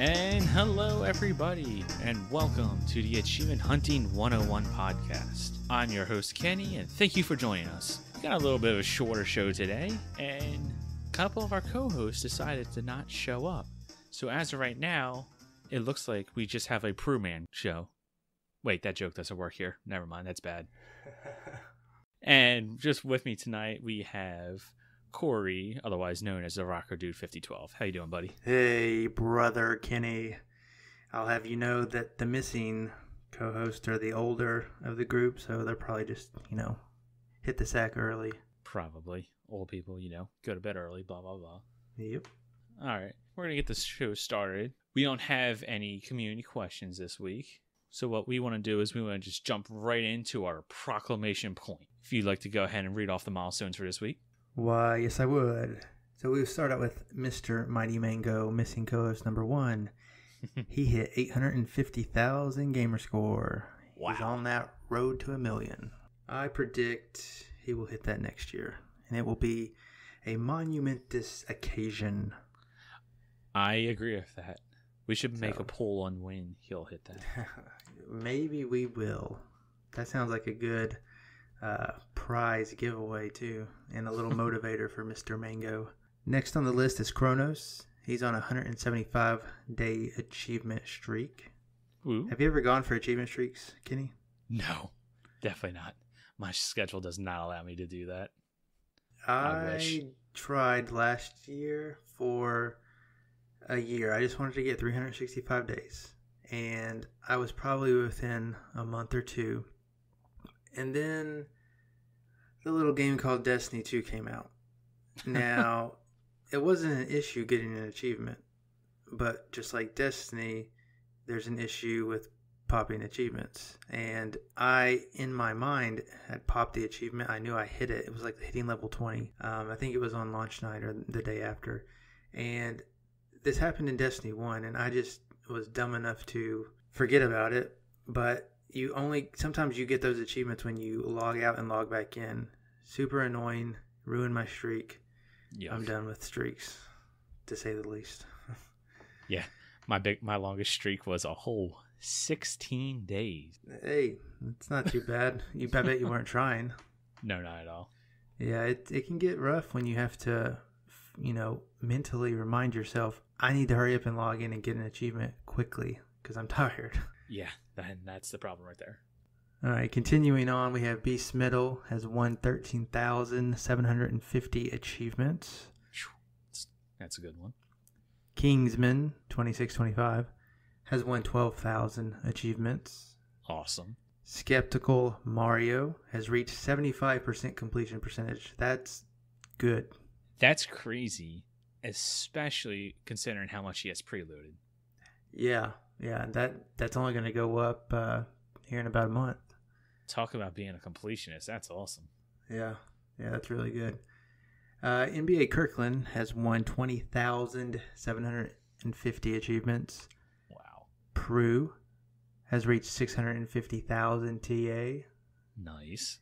And hello, everybody, and welcome to the Achievement Hunting 101 podcast. I'm your host, Kenny, and thank you for joining us. We got a little bit of a shorter show today, and a couple of our co-hosts decided to not show up. So as of right now, it looks like we just have a Prue-Man show. Wait, that joke doesn't work here. Never mind, that's bad. And just with me tonight, we have Corey, otherwise known as the Rocker Dude 5012. How you doing, buddy? Hey, brother Kenny. I'll have you know that the missing co-hosts are the older of the group, so they're probably just, hit the sack early. Probably. Old people, go to bed early, blah, blah, blah. Yep. All right. We're going to get this show started. We don't have any community questions this week. So what we want to do is we want to just jump right into our proclamation point. If you'd like to go ahead and read off the milestones for this week. Why, yes, I would. So we'll start out with Mr. Mighty Mango, missing co-host number 1. He hit 850,000 gamer score. Wow. He's on that road to 1 million. I predict he will hit that next year, and it will be a monumentous occasion. I agree with that. We should make a poll on when he'll hit that. Maybe we will. That sounds like a good prize giveaway too, and a little motivator for Mr. Mango. Next on the list is Kronos. He's on a 175-day achievement streak. Ooh. Have you ever gone for achievement streaks, Kenny? No, definitely not. My schedule does not allow me to do that. I wish. tried last year for a year. I just wanted to get 365 days, and I was probably within a month or two. And then the little game called Destiny 2 came out. Now, it wasn't an issue getting an achievement, but just like Destiny, there's an issue with popping achievements. And I, in my mind, had popped the achievement. I knew I hit it. It was like hitting level 20. I think it was on launch night or the day after. And this happened in Destiny 1, and I just was dumb enough to forget about it. But sometimes you get those achievements when you log out and log back in. Super annoying. Ruined my streak. Yuck. I'm done with streaks, to say the least. Yeah. My longest streak was a whole 16 days. Hey, it's not too bad. I bet you weren't trying. No, not at all. Yeah, it can get rough when you have to, mentally remind yourself, I need to hurry up and log in and get an achievement quickly because I'm tired. Yeah, that's the problem right there. All right, continuing on, we have Beast Middle has won 13,750 achievements. That's a good one. Kingsman 2625 has won 12,000 achievements. Awesome. Skeptical Mario has reached 75% completion percentage. That's good. That's crazy, especially considering how much he has preloaded. Yeah, that's only going to go up here in about a month. Talk about being a completionist. That's awesome. Yeah, that's really good. NBA Kirkland has won 20,750 achievements. Wow. Prue has reached 650,000 TA. Nice.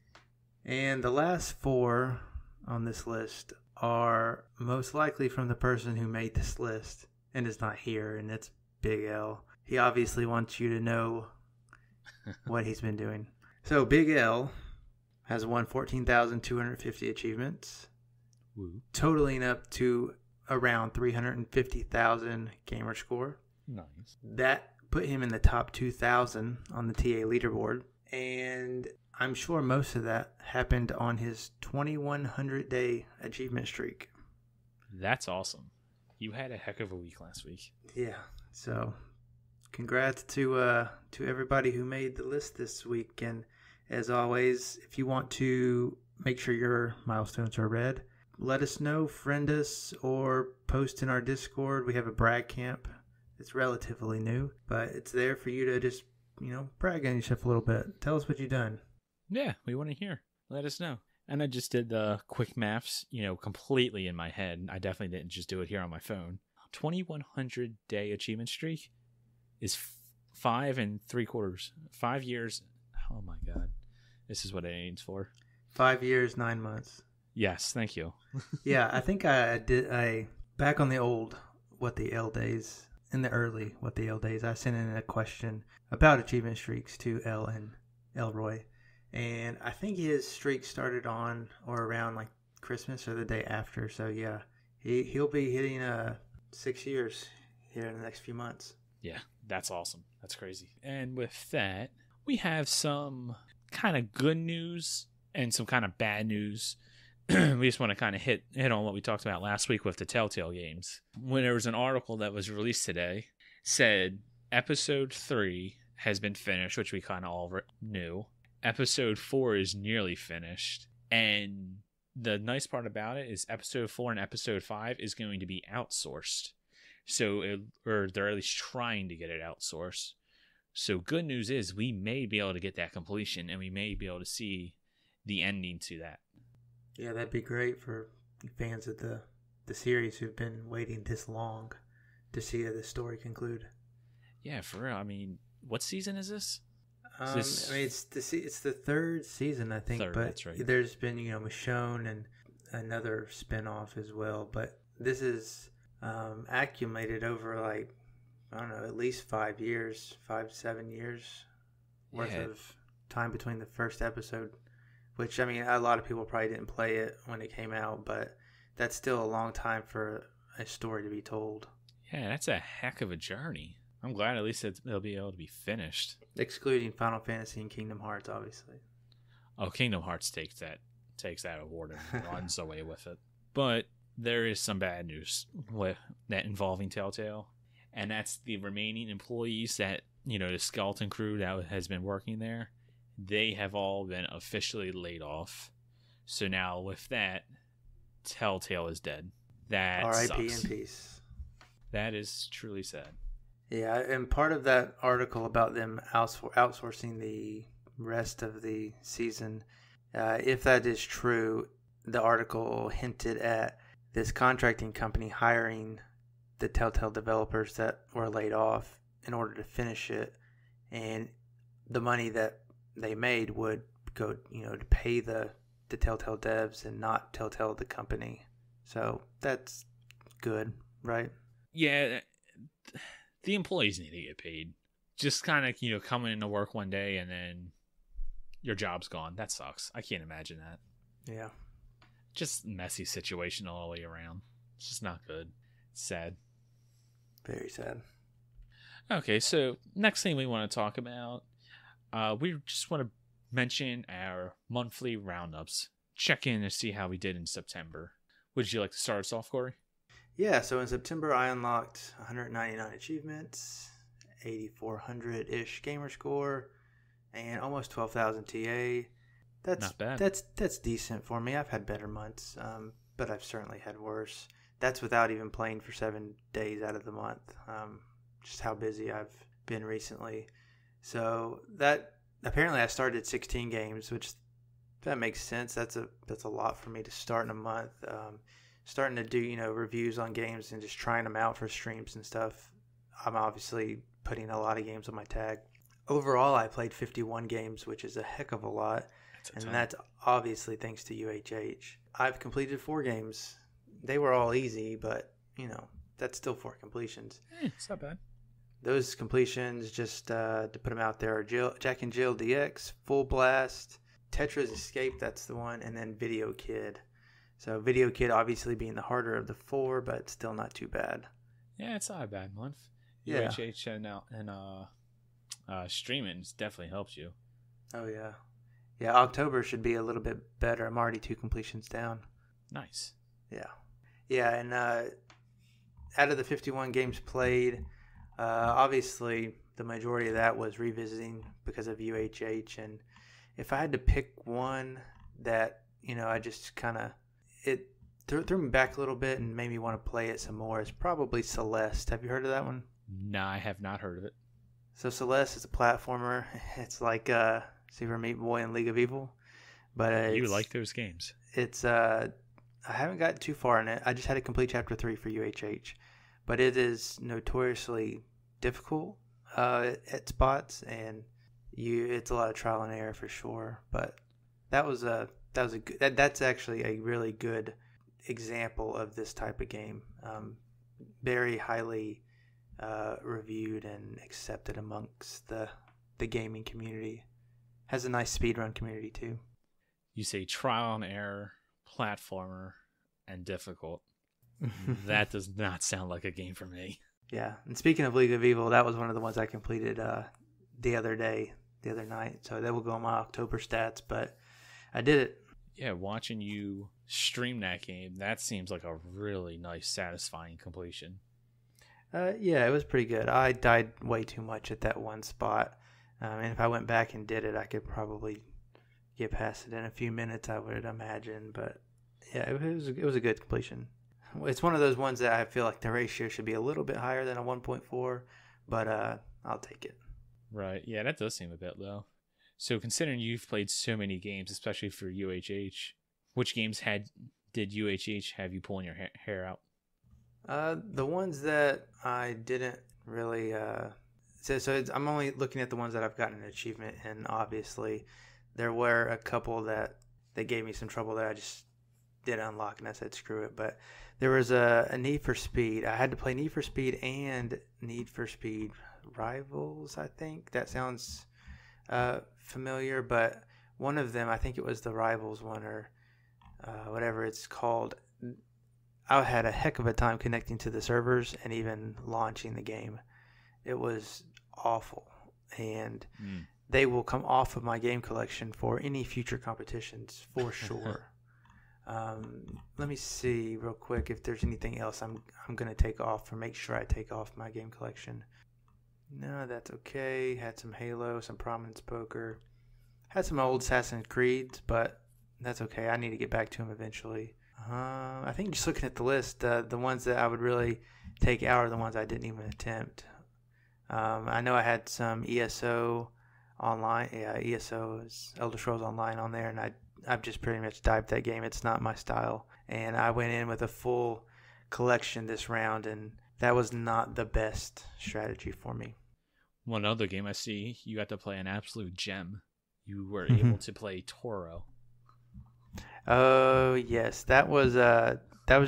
And the last 4 on this list are most likely from the person who made this list and is not here, and it's Big L. He obviously wants you to know what he's been doing. So Big L has won 14,250 achievements, Woo. totaling up to around 350,000 gamer score. Nice. That put him in the top 2,000 on the TA leaderboard, and I'm sure most of that happened on his 2,100-day achievement streak. That's awesome. You had a heck of a week last week. Yeah, so congrats to everybody who made the list this week. And as always, if you want to make sure your milestones are read, let us know, friend us, or post in our Discord. We have a brag camp. It's relatively new, but it's there for you to just, brag on yourself a little bit. Tell us what you've done. Yeah, we want to hear. Let us know. And I just did the quick maths, completely in my head. I definitely didn't just do it here on my phone. 2,100 day achievement streak is 5 3/4. 5 years. Oh my God. This is what it aims for. 5 years, 9 months. Yes, thank you. Yeah, I think I back on the old What the L days, in the early What the L days, I sent in a question about achievement streaks to El and Elroy. And I think his streak started on or around like Christmas or the day after. So yeah, he'll be hitting 6 years here in the next few months. Yeah, that's awesome. That's crazy. And with that, we have some kind of good news and some kind of bad news. We just want to kind of hit on what we talked about last week with the Telltale games. When there was an article that was released today, said episode 3 has been finished, which we kind of all knew. Episode 4 is nearly finished. And the nice part about it is episode 4 and episode 5 is going to be outsourced. Or they're at least trying to get it outsourced. So good news is we may be able to get that completion, and we may be able to see the ending to that. Yeah, that'd be great for fans of the series who've been waiting this long to see the story conclude. Yeah, for real. I mean, what season is this? I mean, it's the third season, I think. But that's right. There's been Michonne and another spinoff as well. But this is accumulated over like, I don't know, at least 5 to 7 years worth of time between the first episode. Which, I mean, a lot of people probably didn't play it when it came out, but that's still a long time for a story to be told. Yeah, that's a heck of a journey. I'm glad at least they'll be able to be finished. Excluding Final Fantasy and Kingdom Hearts, obviously. Oh, Kingdom Hearts takes that award and runs away with it. But there is some bad news with that involving Telltale, and that's the remaining employees that, the skeleton crew that has been working there. They have all been officially laid off. So now with that, Telltale is dead. That R.I.P. sucks. in peace. That is truly sad. Yeah, and part of that article about them outsourcing the rest of the season, if that is true, the article hinted at this contracting company hiring the Telltale developers that were laid off in order to finish it. And the money that they made would go, to pay the Telltale devs and not Telltale the company. So that's good, right? Yeah, the employees need to get paid. Just kind of, coming into work one day and then your job's gone. That sucks. I can't imagine that. Yeah. Just messy situation all the way around. It's just not good. It's sad. Very sad. Okay, so next thing we want to talk about, we just want to mention our monthly roundups. Check in to see how we did in September. Would you like to start us off, Corey? Yeah, so in September I unlocked 199 achievements, 8,400-ish gamer score, and almost 12,000 TA. That's not bad. That's decent for me. I've had better months, but I've certainly had worse. That's without even playing for 7 days out of the month. Just how busy I've been recently. So that apparently I started 16 games, which that makes sense. That's a lot for me to start in a month. Starting to do reviews on games and just trying them out for streams and stuff. I'm obviously putting a lot of games on my tag. Overall, I played 51 games, which is a heck of a lot, that's obviously thanks to UHH. I've completed 4 games. They were all easy, but that's still 4 completions. It's not bad. Those completions, just to put them out there, are Jack and Jill DX, Full Blast, Tetris Escape, that's the one, and then Video Kid. So Video Kid obviously being the harder of the 4, but still not too bad. Yeah, it's not a bad month. Yeah. UHH and streaming definitely helps you. Oh, yeah. Yeah, October should be a little bit better. I'm already 2 completions down. Nice. Yeah. Yeah, and out of the 51 games played, obviously the majority of that was revisiting because of UHH. And if I had to pick one that, I just kind of, it threw me back a little bit and made me want to play it some more, it's probably Celeste. Have you heard of that one? No, I have not heard of it. So Celeste is a platformer. It's like Super Meat Boy and League of Evil. But you like those games. It's I haven't gotten too far in it. I just had to complete Chapter 3 for UHH. But it is notoriously difficult at spots, and it's a lot of trial and error for sure. But that's actually a really good example of this type of game. Very highly reviewed and accepted amongst the gaming community. Has a nice speedrun community too. You say trial and error, platformer, and difficult. That does not sound like a game for me. Yeah, and speaking of League of Evil, that was one of the ones I completed the other night. So that will go on my October stats, but I did it. Yeah, watching you stream that game, that seems like a really nice, satisfying completion. Yeah, it was pretty good. I died way too much at that one spot. And if I went back and did it, I could probably get past it in a few minutes, I would imagine. But yeah, it was a good completion. It's one of those ones that I feel like the ratio should be a little bit higher than a 1.4, but I'll take it. Right. Yeah, that does seem a bit low. So considering you've played so many games, especially for UHH, which games did UHH have you pulling your hair out? The ones that I didn't really I'm only looking at the ones that I've gotten an achievement in. Obviously, there were a couple that gave me some trouble that I just didn't unlock, and I said screw it. But there was a Need for Speed. I had to play Need for Speed and Need for Speed Rivals, I think. That sounds familiar, but one of them, I think it was the Rivals one or whatever it's called. I had a heck of a time connecting to the servers and even launching the game. It was awful, and they will come off of my game collection for any future competitions for sure. Let me see real quick if there's anything else I'm going to take off or make sure I take off my game collection. No, that's okay. Had some Halo, some Prominence Poker. Had some old Assassin's Creeds, but that's okay. I need to get back to them eventually. I think just looking at the list, the ones that I would really take out are the ones I didn't even attempt. I know I had some ESO online. Yeah, ESO is Elder Scrolls Online on there, and I've just pretty much dived that game. It's not my style. And I went in with a full collection this round, and that was not the best strategy for me. One other game I see, you got to play an absolute gem. You were able to play Toro. Oh, yes. That was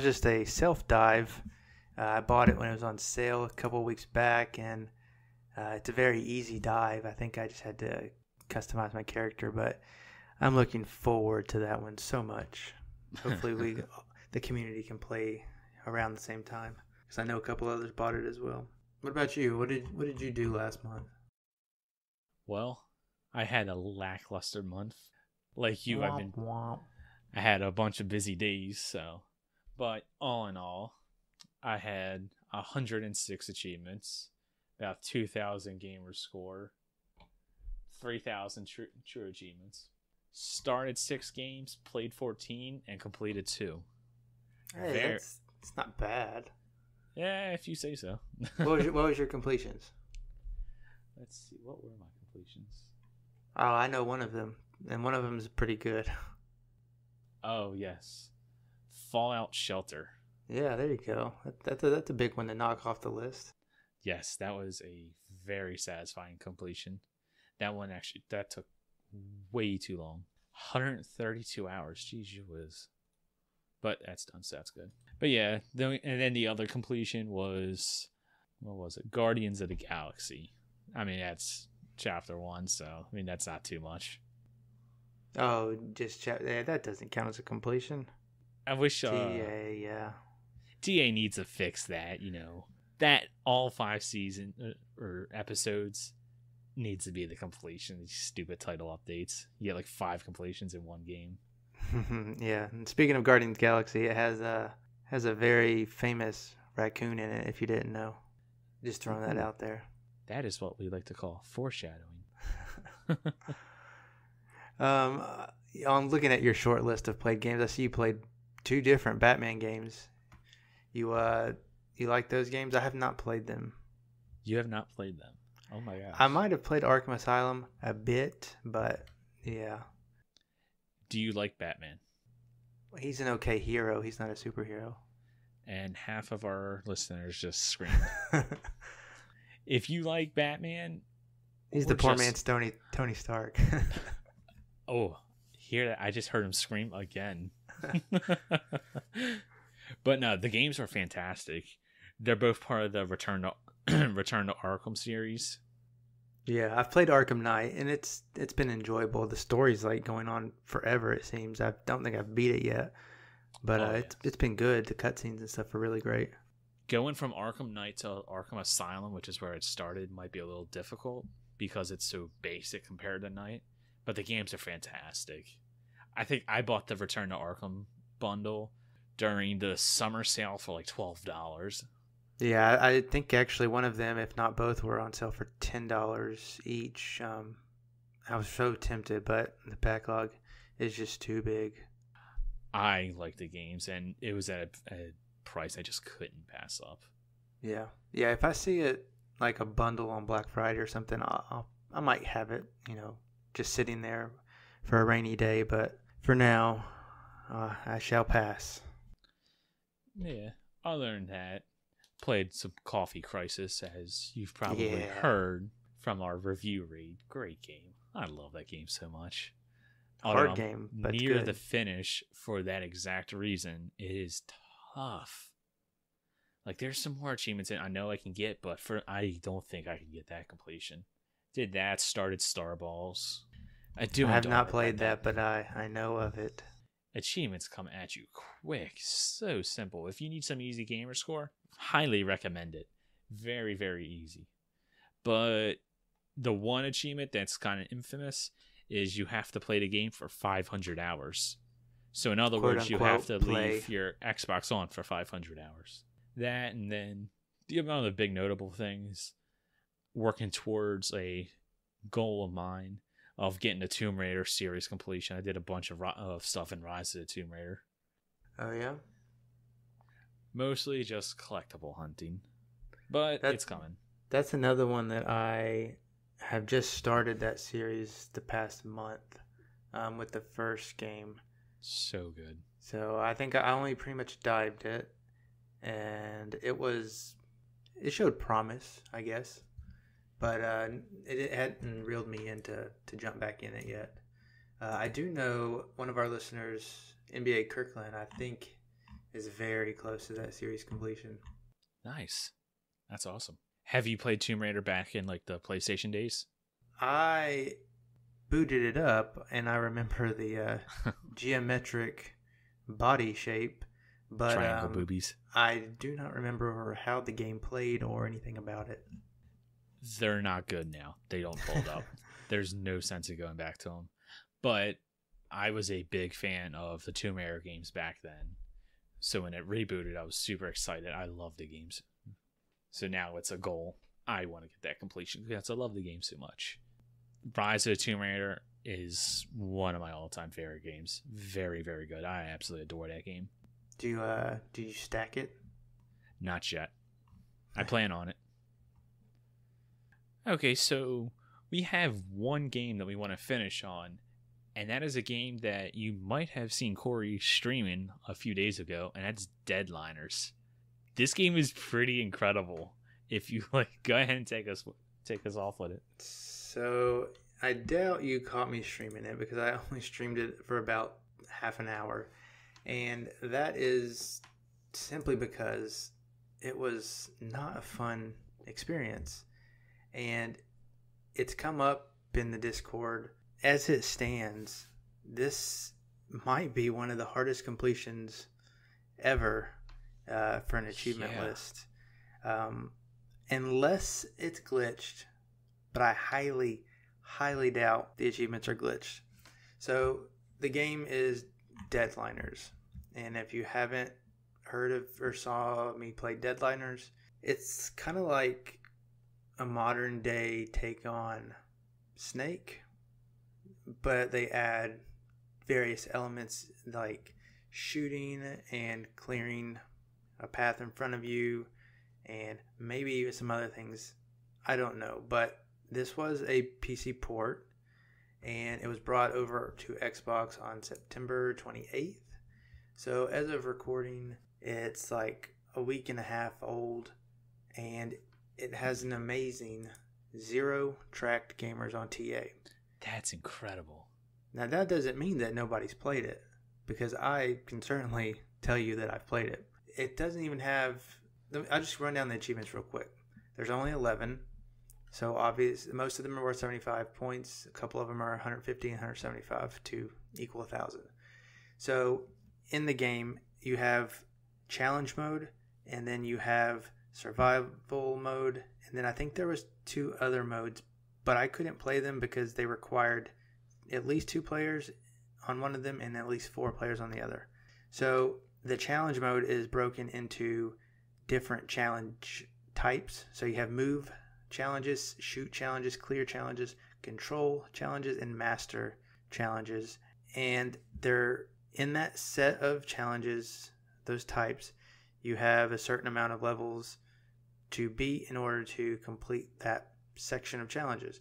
just a self-dive. I bought it when it was on sale a couple of weeks back, and it's a very easy dive. I think I just had to customize my character, but I'm looking forward to that one so much. Hopefully the community can play around the same time, because I know a couple others bought it as well. What about you? What did you do last month? Well, I had a lackluster month. Like you, Womp womp. I had a bunch of busy days, so. But all in all, I had 106 achievements, about 2,000 gamer score, 3,000 true achievements. Started 6 games, played 14, and completed 2. Hey, it's not bad. Yeah, if you say so. What was your completions? Let's see, what were my completions? Oh, I know one of them, and one of them is pretty good. Oh, yes. Fallout Shelter. Yeah, there you go. That's a big one to knock off the list. Yes, that was a very satisfying completion. That took way too long. 132 hours. Jeez, you whiz. But that's done, so that's good. But yeah, and then the other completion was, what was it? Guardians of the Galaxy. I mean, that's chapter 1, so I mean that's not too much. Oh, just that doesn't count as a completion. I wish DA, yeah. DA needs to fix that, that all 5 season or episodes needs to be the completion. These stupid title updates. You get like 5 completions in one game. Yeah, and speaking of Guardians of the Galaxy, it has a very famous raccoon in it, if you didn't know. Just throwing that out there. That is what we like to call foreshadowing. On looking at your short list of played games, I see you played 2 different Batman games. You like those games? I have not played them. You have not played them? Oh my gosh. I might have played Arkham Asylum a bit, but yeah. Do you like Batman? He's an okay hero. He's not a superhero. And half of our listeners just screamed. If you like Batman, he's the poor man's Tony Stark. Oh, hear that? I just heard him scream again. But no, the games are fantastic. They're both part of the Return to Return to Arkham series. Yeah, I've played Arkham Knight, and it's been enjoyable. The story's like going on forever, it seems. I don't think I've beat it yet, but it's been good. The cutscenes and stuff are really great. Going from Arkham Knight to Arkham Asylum, which is where it started, might be a little difficult because it's so basic compared to Knight, but the games are fantastic. I think I bought the Return to Arkham bundle during the summer sale for like $12. Yeah, I think actually one of them, if not both, were on sale for $10 each. I was so tempted, but the backlog is just too big. I like the games, and it was at a price I just couldn't pass up. Yeah, if I see it like a bundle on Black Friday or something, I might have it, just sitting there for a rainy day. But for now, I shall pass. Yeah, other than that, played some Coffee Crisis, as you've probably heard from our review read. Great game. I love that game so much. Hard game, but near good. The finish for that exact reason. It is tough. Like, there's some more achievements I know I can get, but I don't think I can get that completion. Did that, started Starballs. I have not played that, but I know of it. Achievements come at you quick, so simple. If you need some easy gamer score, highly recommend it. Very, very easy. But the one achievement that's kind of infamous is you have to play the game for 500 hours. So in other words, you have to leave your Xbox on for 500 hours. That, and then the other big notable things, working towards a goal of mine of getting the Tomb Raider series completion. I did a bunch of stuff in Rise of the Tomb Raider. Oh, yeah? Mostly just collectible hunting. But it's coming. That's another one that I have just started that series the past month with the first game. So good. So I think I only pretty much dived it. And it showed promise, I guess. But it hadn't reeled me in to jump back in it yet. I do know one of our listeners, NBA Kirkland, I think, is very close to that series completion. Nice. That's awesome. Have you played Tomb Raider back in like the PlayStation days? I booted it up, and I remember the geometric body shape. But triangle boobies. I do not remember how the game played or anything about it. They're not good now. They don't hold up. There's no sense in going back to them. But I was a big fan of the Tomb Raider games back then. So when it rebooted, I was super excited. I love the games. So now it's a goal. I want to get that completion because I love the game so much. Rise of the Tomb Raider is one of my all-time favorite games. Very, very good. I absolutely adore that game. Do you stack it? Not yet. I plan on it. Okay, so we have one game that we want to finish on, and that is a game that you might have seen Corey streaming a few days ago, and that's Deadliners. This game is pretty incredible. If you go ahead and take us off with it. So I doubt you caught me streaming it because I only streamed it for about half an hour. And that is simply because it was not a fun experience. And it's come up in the Discord. As it stands, this might be one of the hardest completions ever for an achievement list. Unless it's glitched. But I highly, highly doubt the achievements are glitched. So the game is Deadliners, and if you haven't heard of or saw me play Deadliners, it's kind of like a modern day take on Snake, but they add various elements like shooting and clearing a path in front of you, and maybe even some other things. I don't know, but this was a PC port, and it was brought over to Xbox on September 28th. So as of recording, it's like a week and a half old, and it has an amazing 0 tracked gamers on TA. That's incredible. Now that doesn't mean that nobody's played it, because I can certainly tell you that I've played it. It doesn't even have I'll just run down the achievements real quick. There's only 11. So obvious, most of them are worth 75 points. A couple of them are 150 and 175 to equal 1,000. So in the game, you have challenge mode, and then you have survival mode, and then I think there was 2 other modes, but I couldn't play them because they required at least 2 players on one of them and at least 4 players on the other. So the challenge mode is broken into different challenge types. So you have move challenges, shoot challenges, clear challenges, control challenges, and master challenges. And they're in that set of challenges, those types, you have a certain amount of levels to beat in order to complete that section of challenges.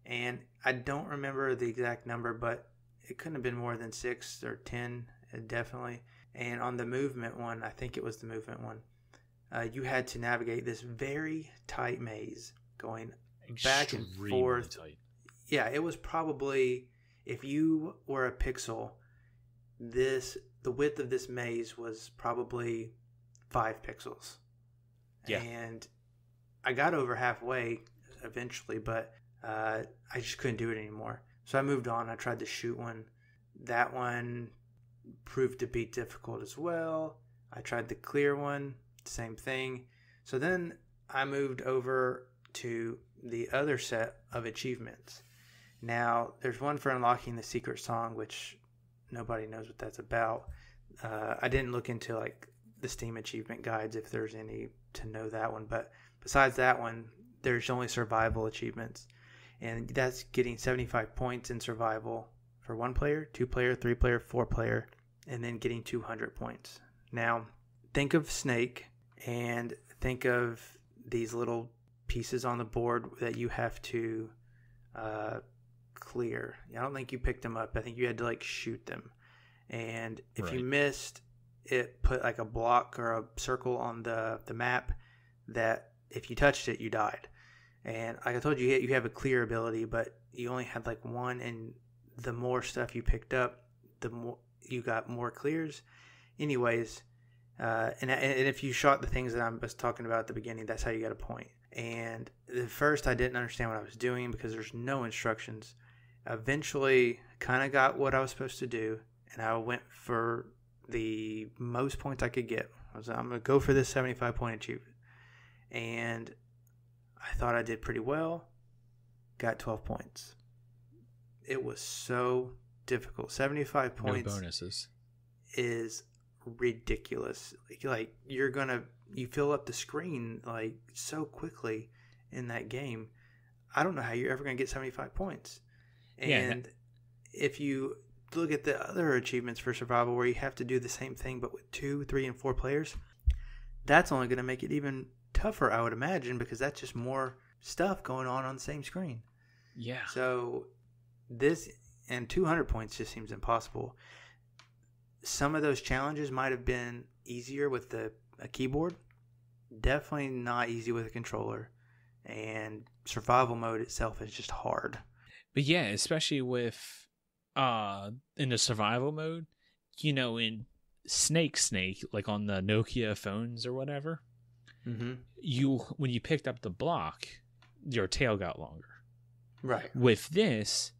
And I don't remember the exact number, but it couldn't have been more than 6 or 10, definitely. And on the movement one, I think it was the movement one, you had to navigate this very tight maze going back and forth. Tight. Yeah, it was probably, if you were a pixel, the width of this maze was probably 5 pixels. Yeah. And I got over halfway eventually, but I just couldn't do it anymore. So I moved on. I tried to shoot one. That one proved to be difficult as well. I tried the clear one, same thing. So then I moved over to the other set of achievements. Now, there's one for unlocking the secret song, which nobody knows what that's about. I didn't look into like the Steam achievement guides if there's any to know that one, but besides that one, there's only survival achievements, and that's getting 75 points in survival for 1 player, 2 player, 3 player, 4 player, and then getting 200 points. Now, think of Snake and think of these little pieces on the board that you have to clear. I don't think you picked them up. I think you had to like shoot them. And if you missed, it put like a block or a circle on the map that if you touched it, you died. And like I told you, you have a clear ability, but you only had like 1, and the more stuff you picked up, the more you got more clears. Anyways, and if you shot the things that I was talking about at the beginning, that's how you got a point. And at first I didn't understand what I was doing because there's no instructions. Eventually kind of got what I was supposed to do, and I went for the most points I could get. I'm going to go for this 75 point achievement. And I thought I did pretty well. Got 12 points. It was so difficult. 75 points. No bonuses. Is ridiculous. Like you fill up the screen like so quickly in that game. I don't know how you're ever going to get 75 points. And if you look at the other achievements for survival where you have to do the same thing but with 2, 3, and 4 players, that's only going to make it even tougher, I would imagine, because that's just more stuff going on the same screen. Yeah. So this and 200 points just seems impossible. Some of those challenges might have been easier with a keyboard. Definitely not easy with a controller. And survival mode itself is just hard. But yeah, especially with in the survival mode, in Snake, like on the Nokia phones or whatever, when you picked up the block, your tail got longer. Right. With this,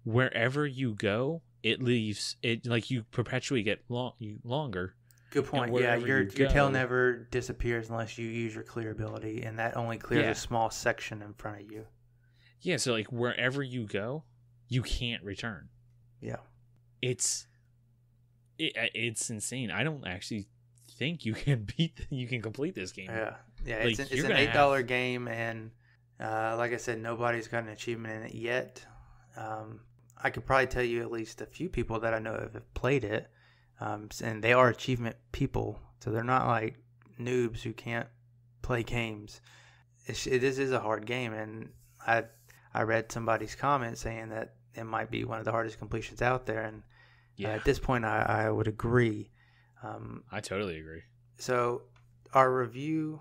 wherever you go, it leaves it like you perpetually get longer. Good point. Yeah, your tail never disappears unless you use your clear ability, and that only clears a small section in front of you. Yeah, so like wherever you go, you can't return. Yeah. It's insane. I don't actually think you can complete this game. Yeah. Yeah, like, it's an $8 game, and like I said, nobody's got an achievement in it yet. I could probably tell you at least a few people that I know have played it, and they are achievement people, so they're not like noobs who can't play games. It is a hard game, and I read somebody's comment saying that it might be one of the hardest completions out there, and at this point I would agree. I totally agree. So our review,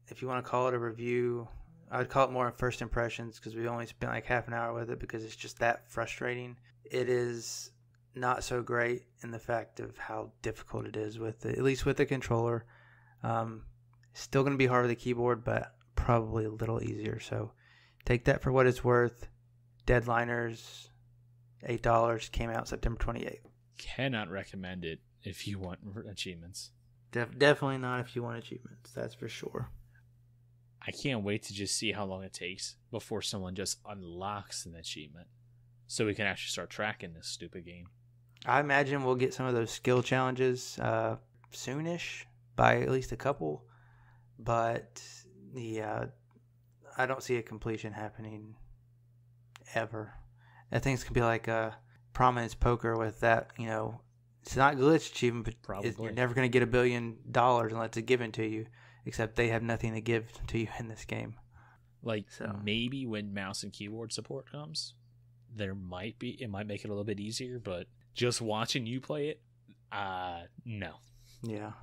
if you want to call it a review, I would call it more first impressions because we only spent like half an hour with it because it's just that frustrating. It is not so great in the fact of how difficult it is at least with the controller. Still going to be hard with the keyboard, but probably a little easier. So take that for what it's worth. Deadliners, $8, came out September 28th. Cannot recommend it if you want achievements. Definitely not if you want achievements, that's for sure. I can't wait to just see how long it takes before someone just unlocks an achievement so we can actually start tracking this stupid game. I imagine we'll get some of those skill challenges soonish by at least a couple, but I don't see a completion happening ever. I think it's going to be like Prominence Poker with that, it's not glitch achievement, but you're never going to get $1 billion unless it's given to you, except they have nothing to give to you in this game. Maybe when mouse and keyboard support comes, it might make it a little bit easier, but just watching you play it, no. Yeah,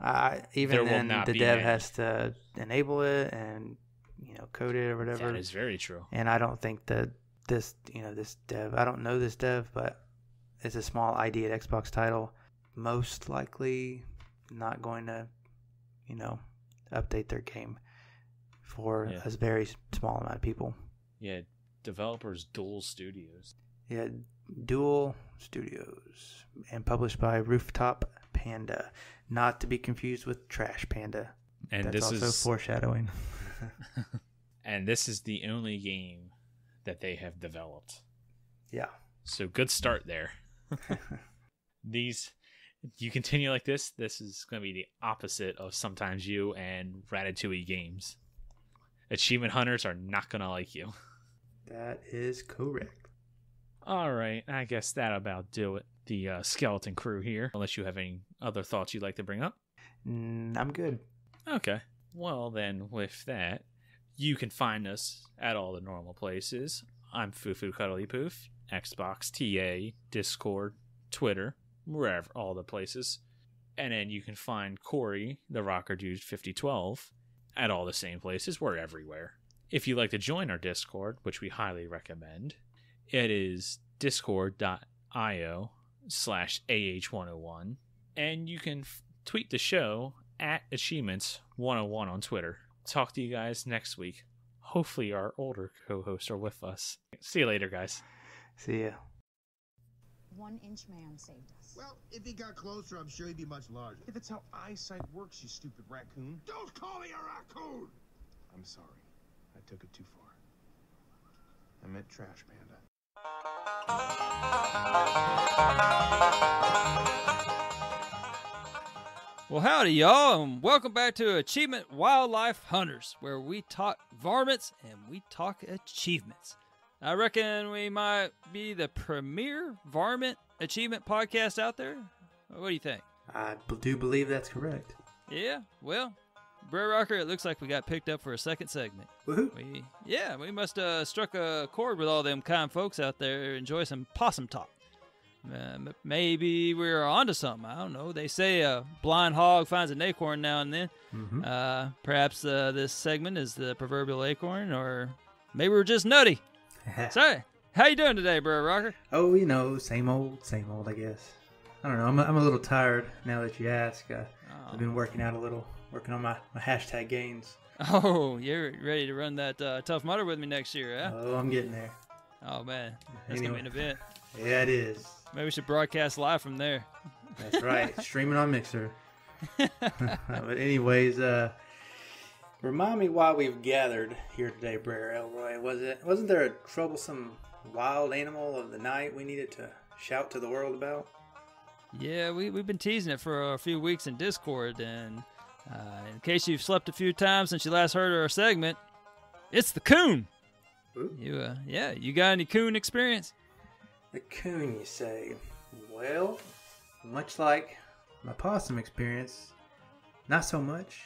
even then the dev has to enable it and code it or whatever. That is very true. And I don't think that this dev, I don't know this dev, but it's a small ID at Xbox title. Most likely not going to, update their game for a very small amount of people. Yeah, developers Dual Studios. Yeah, Dual Studios, and published by Rooftop Panda, not to be confused with Trash Panda. And that's also foreshadowing. And this is the only game that they have developed. Yeah. So good start there. You continue like this is going to be the opposite of Sometimes You and Ratatouille games. Achievement hunters are not going to like you. That is correct. All right, I guess that'll about do it. The skeleton crew here, unless you have any other thoughts you'd like to bring up. I'm good. Okay. Well, then, with that, you can find us at all the normal places. I'm Fufu Cuddly Poof, Xbox, TA, Discord, Twitter, wherever, all the places. And then you can find Corey, the Rocker Dude 5012, at all the same places. We're everywhere. If you'd like to join our Discord, which we highly recommend, it is discord.io/AH101. And you can tweet the show at Achievements101 on Twitter. Talk to you guys next week. Hopefully our older co-hosts are with us. See you later, guys. See ya. 1-inch man saved us. Well, if he got closer, I'm sure he'd be much larger. If it's how eyesight works, you stupid raccoon. Don't call me a raccoon! I'm sorry. I took it too far. I meant Trash Panda. Well, howdy, y'all, and welcome back to Achievement Wildlife Hunters, where we talk varmints and we talk achievements. I reckon we might be the premier varmint achievement podcast out there. What do you think? I do believe that's correct. Yeah, well, Brer Rocker, it looks like we got picked up for a second segment. Woohoo! We must have struck a chord with all them kind folks out there. Enjoy some possum talk. Maybe we're onto something. I don't know. They say a blind hog finds an acorn now and then. Mm-hmm. Perhaps this segment is the proverbial acorn, or maybe we're just nutty. Sorry. How you doing today, Brer Rocker? Oh, same old, I guess. I don't know. I'm a little tired now that you ask. I've been working out a little, working on my hashtag gains. Oh, you're ready to run that Tough Mudder with me next year, huh? Oh, I'm getting there. Oh, man. That's going to be an event. Yeah, it is. Maybe we should broadcast live from there. That's right. Streaming on Mixer. But anyways, remind me why we've gathered here today, Brer Elroy. Wasn't there a troublesome wild animal of the night we needed to shout to the world about? Yeah, we've been teasing it for a few weeks in Discord, and in case you've slept a few times since you last heard our segment, it's the coon. Ooh. You got any coon experience? The coon, you say? Well, much like my possum experience, not so much.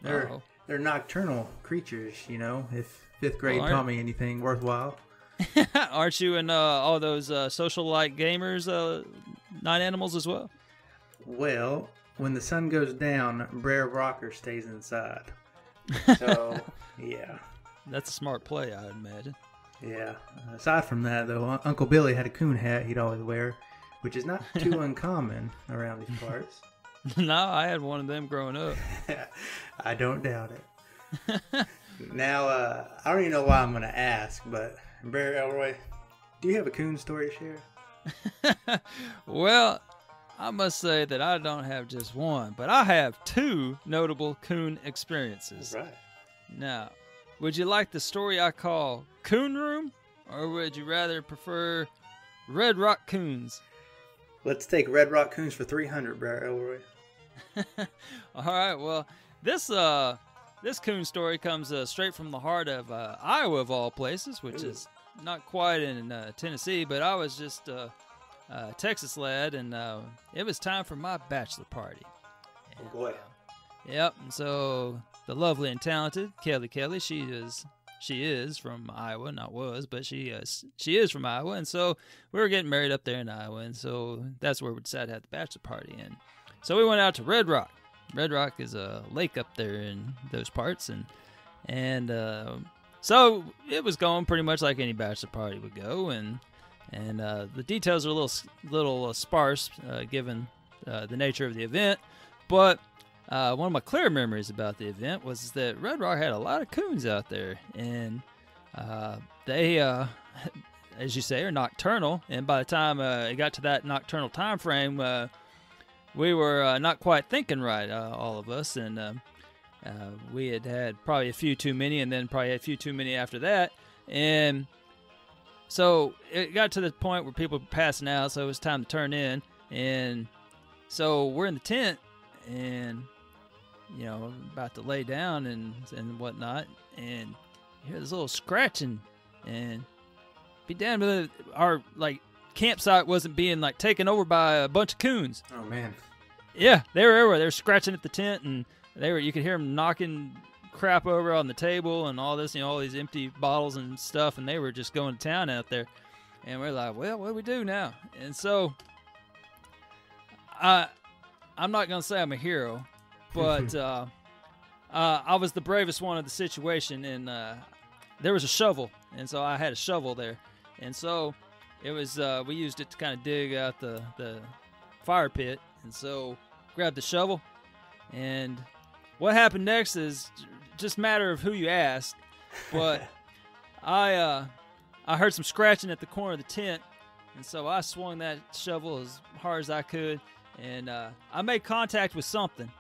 They're nocturnal creatures, if 5th grade taught me anything worthwhile. Aren't you and all those social-like gamers night animals as well? Well, when the sun goes down, Brer Rocker stays inside. So, yeah. That's a smart play, I'd imagine. Yeah. Aside from that, though, Uncle Billy had a coon hat he'd always wear, which is not too uncommon around these parts. No, I had one of them growing up. I don't doubt it. Now, I don't even know why I'm going to ask, but Bear Elroy, do you have a coon story to share? Well, I must say that I don't have just one, but I have two notable coon experiences. Right. Now, would you like the story I call Coon Room, or would you rather prefer Red Rock Coons? Let's take Red Rock Coons for 300, Bear Elroy. All right, well, this coon story comes straight from the heart of Iowa, of all places, which is not quite in Tennessee, but I was just a Texas lad, and it was time for my bachelor party. Oh, boy. Yep, and so the lovely and talented Kelly, she is from Iowa, not was, but she is from Iowa, and so we were getting married up there in Iowa, and so that's where we decided to have the bachelor party. And so we went out to Red Rock. Red Rock is a lake up there in those parts, and so it was going pretty much like any bachelor party would go, and the details are a little sparse given the nature of the event, but one of my clear memories about the event was that Red Rock had a lot of coons out there, and they, as you say, are nocturnal, and by the time it got to that nocturnal time frame, we were not quite thinking right, all of us, and we had probably a few too many, and then probably a few too many after that, and so it got to the point where people were passing out, so it was time to turn in, and so we're in the tent, and about to lay down and whatnot, and you hear this little scratching, and be damned if our campsite wasn't being taken over by a bunch of coons. Oh man. Yeah, they were everywhere. They were scratching at the tent, and you could hear them knocking crap over on the table and all this, all these empty bottles and stuff, and they were just going to town out there. And we're like, well, what do we do now? And so I'm not going to say I'm a hero, but I was the bravest one of the situation, and there was a shovel, and so I had a shovel there. And so it was we used it to kind of dig out the fire pit, and so grabbed the shovel, and what happened next is just a matter of who you ask, but I heard some scratching at the corner of the tent, and so I swung that shovel as hard as I could, and I made contact with something,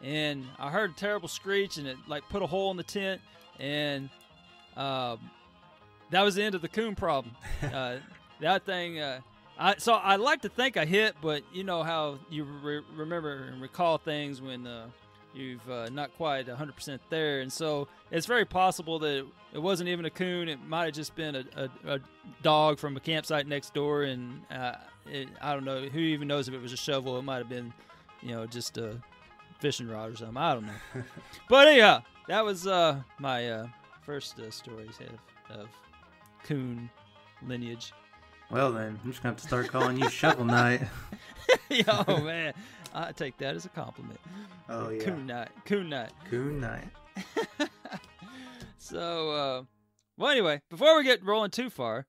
and I heard a terrible screech, and it put a hole in the tent, and that was the end of the coon problem. That thing, so I like to think I hit, but you know how you remember and recall things when you've not quite 100% there, and so it's very possible that it wasn't even a coon. It might have just been a dog from a campsite next door, and I don't know, who even knows if it was a shovel. It might have been, just a fishing rod or something. I don't know. But anyhow, that was my first stories of coon lineage. Well then, I'm just going to have to start calling you Shovel Knight. Oh man, I take that as a compliment. Oh yeah. Coon Knight. So, well anyway, before we get rolling too far,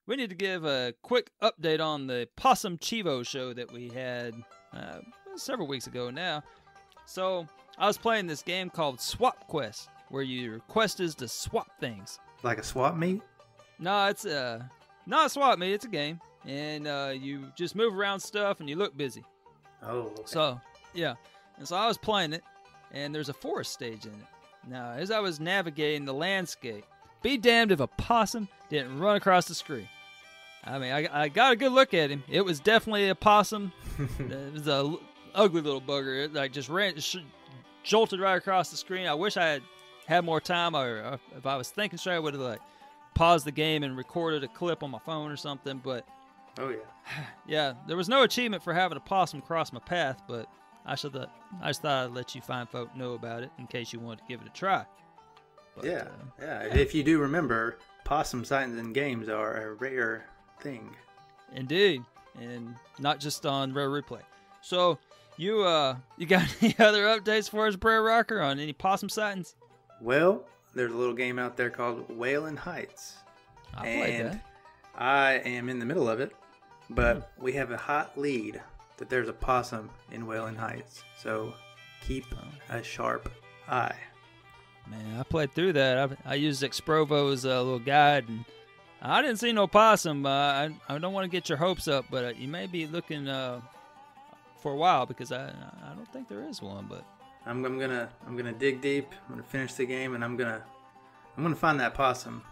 we need to give a quick update on the Possum Chivo show that we had several weeks ago now. So, I was playing this game called Swap Quest, where your quest is to swap things. Like a swap meet? No, it's not a swap meet, it's a game. And you just move around stuff and you look busy. Oh, okay. So, yeah. And so I was playing it, and there's a forest stage in it. Now, as I was navigating the landscape, be damned if a possum didn't run across the screen. I mean, I got a good look at him. It was definitely a possum. It was a ugly little bugger. It just jolted right across the screen. I wish I had more time, or if I was thinking straight, I would have paused the game and recorded a clip on my phone or something. But oh yeah, yeah, there was no achievement for having a possum cross my path, but I just thought I'd let you fine folk know about it in case you wanted to give it a try. But, yeah. If you do remember, possum sightings in games are a rare thing. Indeed, and not just on Rare Replay. So you got any other updates for us, Brer Rocker, on any possum sightings? Well, there's a little game out there called Whalen Heights. I played that. I am in the middle of it, but we have a hot lead that there's a possum in Wayland Heights. So keep a sharp eye. Man, I played through that. I used Exprovo's little guide, and I didn't see no possum. I don't want to get your hopes up, but you may be looking for a while because I don't think there is one. But I'm gonna dig deep. I'm gonna finish the game, and I'm gonna find that possum,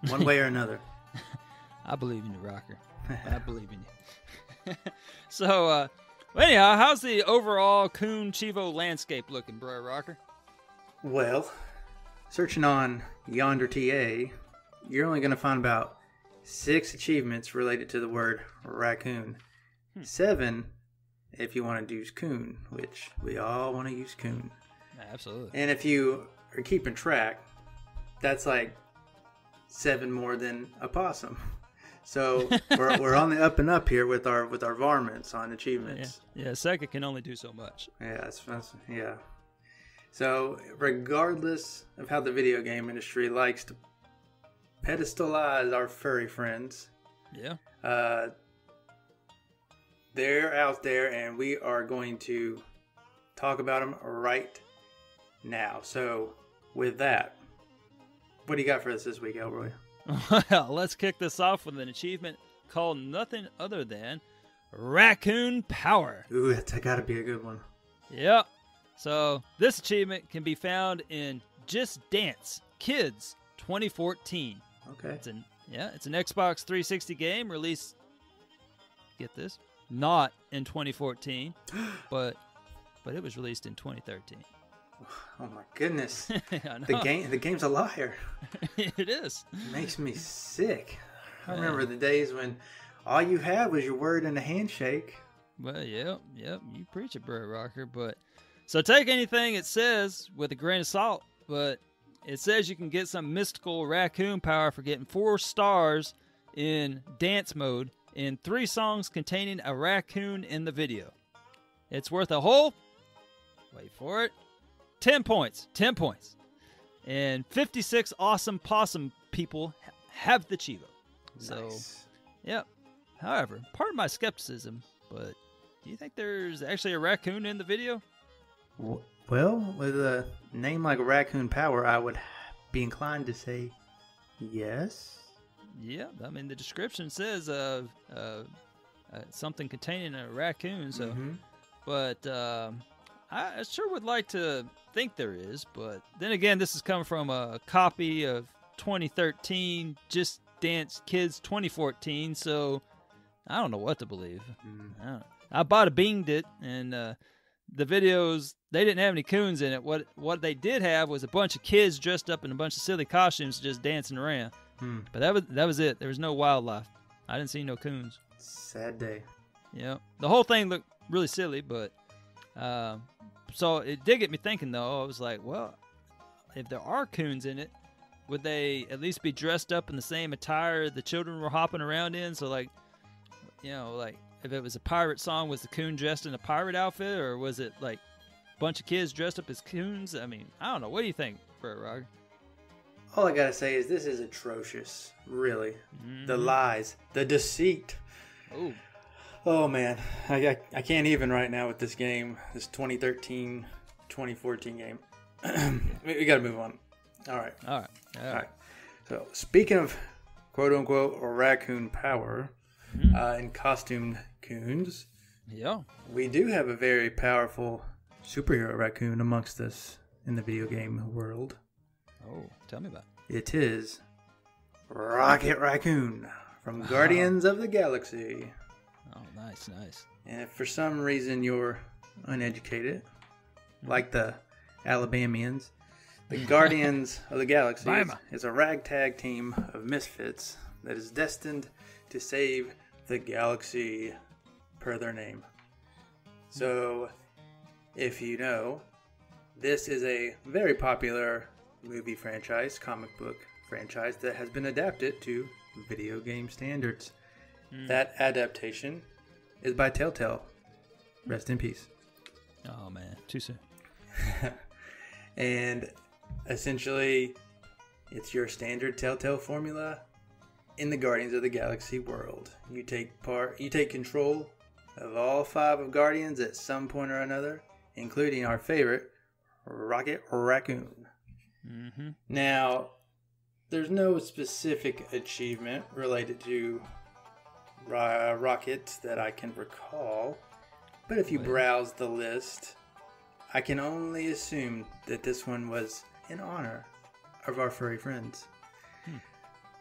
one way or another. I believe in you, Rocker. I believe in you. So, anyhow, how's the overall Coon Chivo landscape looking, bro, Rocker? Well, searching on Yonder TA, you're only going to find about 6 achievements related to the word raccoon. 7 if you want to use coon, which we all want to use coon. Absolutely. And if you are keeping track, that's like 7 more than a possum. So we're on the up and up here with our varmints on achievements. Yeah, Sega can only do so much. Yeah, yeah. So regardless of how the video game industry likes to pedestalize our furry friends, they're out there, and we are going to talk about them right now. So with that, what do you got for us this week, Elroy? Well, let's kick this off with an achievement called nothing other than Raccoon Power. Ooh, that's gotta be a good one. Yep. So this achievement can be found in Just Dance Kids 2014. Okay. It's an Xbox 360 game released. Get this, not in 2014, but it was released in 2013. Oh my goodness. I know. The game's a liar. It is. It makes me sick. I remember the days when all you had was your word and a handshake. Well, yep, you preach it, bro, Rocker. But so take anything it says with a grain of salt. But it says you can get some mystical raccoon power for getting 4 stars in dance mode in 3 songs containing a raccoon in the video. It's worth a whole, wait for it, 10 points. 10 points. And 56 awesome possum people have the Chivo. So, Nice. yep. However, pardon my skepticism, but do you think there's actually a raccoon in the video? Well, with a name like Raccoon Power, I would be inclined to say yes. Yeah, I mean, the description says something containing a raccoon, so... Mm-hmm. But I sure would like to think there is, but then again, this is coming from a copy of 2013 Just Dance Kids 2014, so I don't know what to believe. I bought a Binged it, and the videos, they didn't have any coons in it. What they did have was a bunch of kids dressed up in a bunch of silly costumes just dancing around. But that was it. There was no wildlife. I didn't see no coons. Sad day. Yeah, the whole thing looked really silly, but so it did get me thinking, though. I was like, well, if there are coons in it, would they at least be dressed up in the same attire the children were hopping around in? So, like, you know, like if it was a pirate song, was the coon dressed in a pirate outfit, or was it like a bunch of kids dressed up as coons? I mean, I don't know. What do you think, Brett Roger? All I gotta say is this is atrocious, really. The lies, the deceit. Oh. Oh man, I can't even right now with this game, this 2013-2014 game. we gotta move on. All right. So speaking of quote unquote raccoon power and costumed coons, Yeah. we do have a very powerful superhero raccoon amongst us in the video game world. Oh, tell me about it. It is Rocket Raccoon from Guardians of the Galaxy. Oh, nice. And if for some reason you're uneducated, like the Alabamians, the Guardians of the Galaxy is a ragtag team of misfits that is destined to save the galaxy per their name. So, if you know, this is a very popular movie franchise, comic book franchise that has been adapted to video game standards. That adaptation is by Telltale. Rest in peace. Oh, man. Too soon. And essentially, it's your standard Telltale formula in the Guardians of the Galaxy world. You take control of all 5 of Guardians at some point or another, including our favorite, Rocket Raccoon. Mm-hmm. Now, there's no specific achievement related to Rocket that I can recall, but if you browse the list, I can only assume that this one was in honor of our furry friends.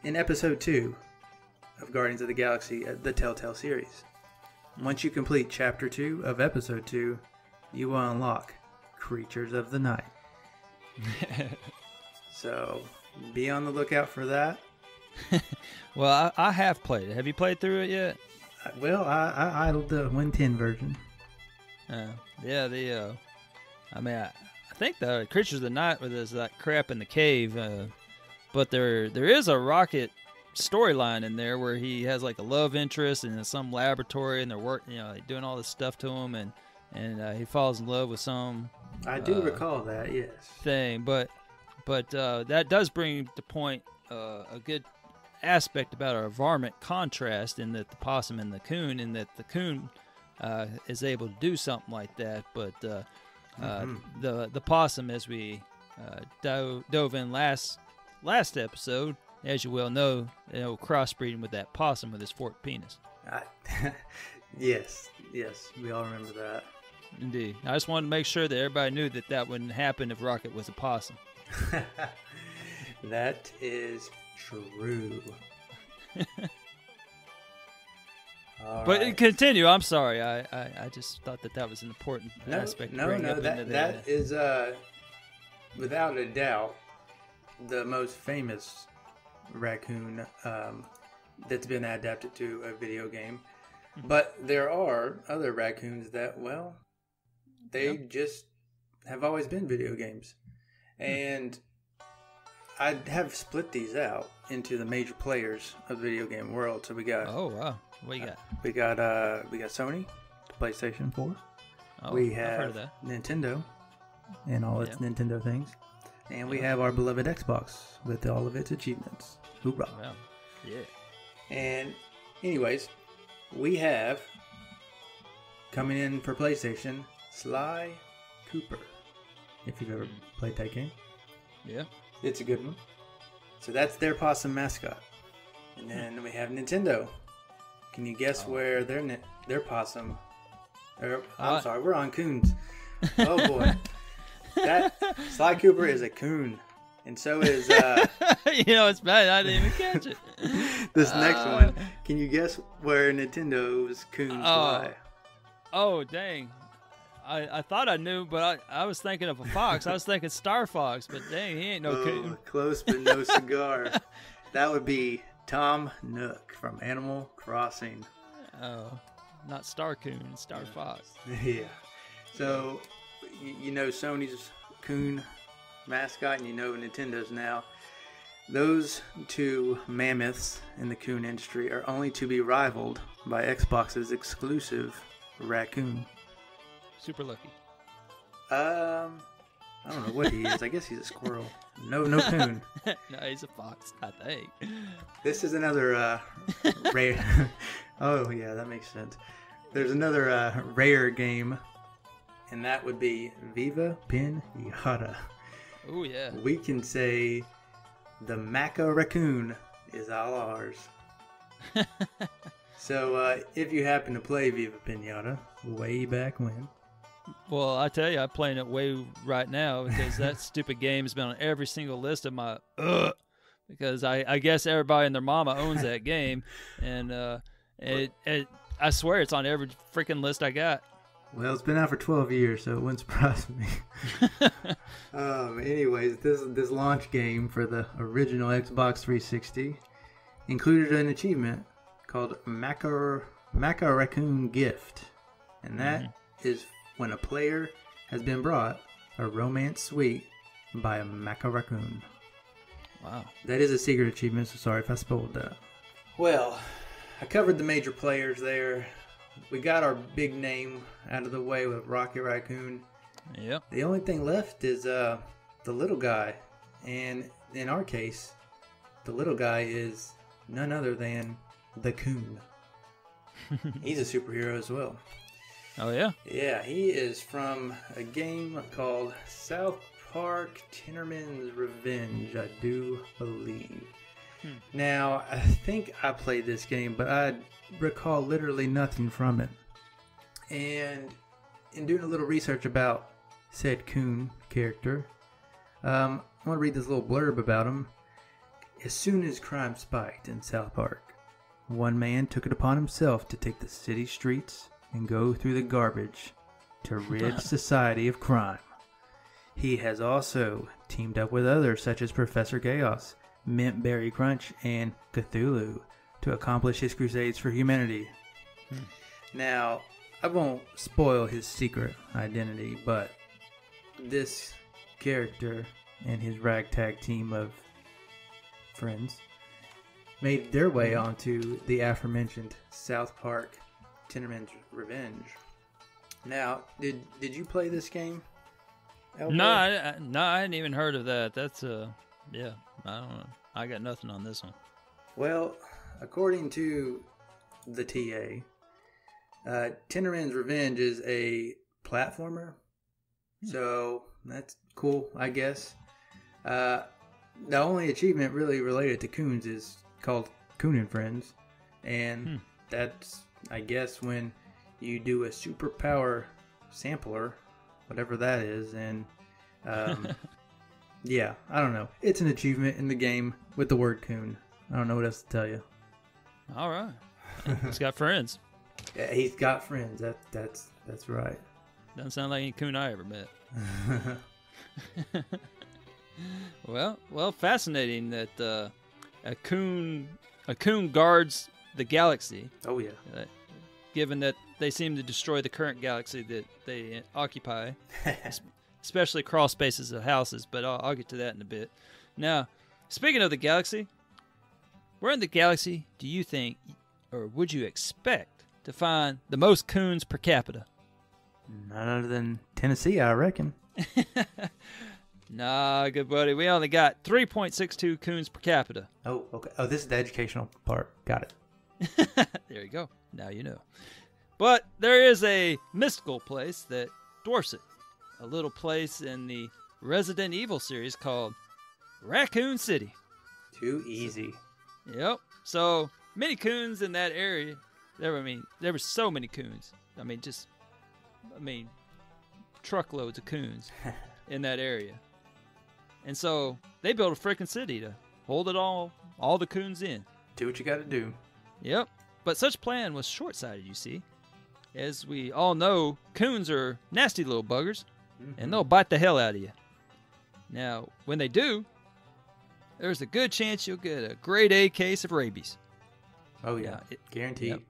In episode 2 of Guardians of the Galaxy, the Telltale series, once you complete chapter 2 of episode 2, you will unlock Creatures of the Night. So, be on the lookout for that. Well, I have played it. Have you played through it yet? Well, I idled the 110 version. Yeah, I think the Creatures of the Night was that crap in the cave, but there is a Rocket storyline in there where he has like a love interest in some laboratory, and they're doing all this stuff to him, and he falls in love with some. I do recall that, yes. Thing, but that does bring to point a good aspect about our varmint contrast in that the possum and the coon, in that the coon is able to do something like that, but the possum, as we dove in last episode, as you well know, crossbreeding with that possum with his forked penis. Yes, we all remember that. Indeed. I just wanted to make sure that everybody knew that wouldn't happen if Rocket was a possum. That is true. But continue. I'm sorry. I just thought that was an important aspect. That is without a doubt the most famous raccoon that's been adapted to a video game. But there are other raccoons that, well, they just have always been video games. And I have split these out into the major players of the video game world. So we got... Oh, wow. What you got? We got Sony, PlayStation 4. Oh, we I've heard have of that. Nintendo and all its Nintendo things. And we have our beloved Xbox with all of its achievements. Hoorah. Wow. Yeah. And anyways, we have coming in for PlayStation, Sly Cooper. If you've ever played that game. Yeah. It's a good one. So that's their possum mascot. And then we have Nintendo. Can you guess where their possum... I'm sorry, we're on coons. Oh boy. That Sly Cooper is a coon. And so is... it's bad. I didn't even catch it. This next one. Can you guess where Nintendo's coons lie? Oh, dang. I thought I knew, but I was thinking of a fox. I was thinking Star Fox, but dang, he ain't no coon. Close, but no cigar. That would be Tom Nook from Animal Crossing. Oh, not Star Coon, Star Fox. Yeah. So, you know Sony's coon mascot, and you know Nintendo's now. Those two mammoths in the coon industry are only to be rivaled by Xbox's exclusive raccoon. Super lucky. I don't know what he is. I guess he's a squirrel. No coon. No, he's a fox, I think. This is another rare... Oh, yeah, that makes sense. There's another rare game, and that would be Viva Pinata. Oh, yeah. We can say the Maca Raccoon is all ours. So, if you happen to play Viva Pinata way back when... Well, I tell you, I'm playing it way right now because that stupid game has been on every single list of my because I guess everybody and their mama owns that game, and I swear it's on every freaking list I got. Well, it's been out for 12 years, so it wouldn't surprise me. Anyways, this launch game for the original Xbox 360 included an achievement called Maca Raccoon Gift, and that is when a player has been brought a romance suite by a Maca Raccoon. Wow. That is a secret achievement, so sorry if I spoiled that. Well, I covered the major players there. We got our big name out of the way with Rocket Raccoon. Yep. The only thing left is the little guy. And in our case, the little guy is none other than the coon. He's a superhero as well. Oh, yeah? Yeah, he is from a game called South Park Tinnerman's Revenge, I do believe. Now, I think I played this game, but I recall literally nothing from it. And in doing a little research about said Coon character, I want to read this little blurb about him. As soon as crime spiked in South Park, one man took it upon himself to take the city streets and go through the garbage to rid society of crime. He has also teamed up with others such as Professor Chaos, Mint Berry Crunch, and Cthulhu to accomplish his crusades for humanity. Now, I won't spoil his secret identity, but this character and his ragtag team of friends made their way onto the aforementioned South Park Tinnerman's Revenge. Now, did you play this game? No, I hadn't even heard of that. That's yeah, I don't know. I got nothing on this one. Well, according to the TA, Tinnerman's Revenge is a platformer, so that's cool, I guess. The only achievement really related to Coons is called Coon and Friends, and that's, I guess, when you do a superpower sampler, whatever that is, and yeah, I don't know. It's an achievement in the game with the word Coon. I don't know what else to tell you. All right, he's got friends. Yeah, he's got friends. That's right. Doesn't sound like any Coon I ever met. Well, fascinating that a coon guards the galaxy. Oh yeah. Given that they seem to destroy the current galaxy that they occupy, especially crawl spaces of houses. But I'll get to that in a bit. Now, speaking of the galaxy, where in the galaxy do you think, or would you expect to find the most coons per capita? None other than Tennessee, I reckon. Nah, good buddy. We only got 3.62 coons per capita. Oh, okay. Oh, this is the educational part. Got it. There you go. Now you know. But there is a mystical place that dwarfs it. A little place in the Resident Evil series called Raccoon City. Too easy. Yep. So many coons in that area. There were so many coons. Truckloads of coons in that area. And so they built a freaking city to hold it all the coons in. Do what you got to do. Yep. But such plan was short-sighted, you see. As we all know, coons are nasty little buggers, and they'll bite the hell out of you. Now, when they do, there's a good chance you'll get a grade A case of rabies. Oh, yeah. Guaranteed. Yep.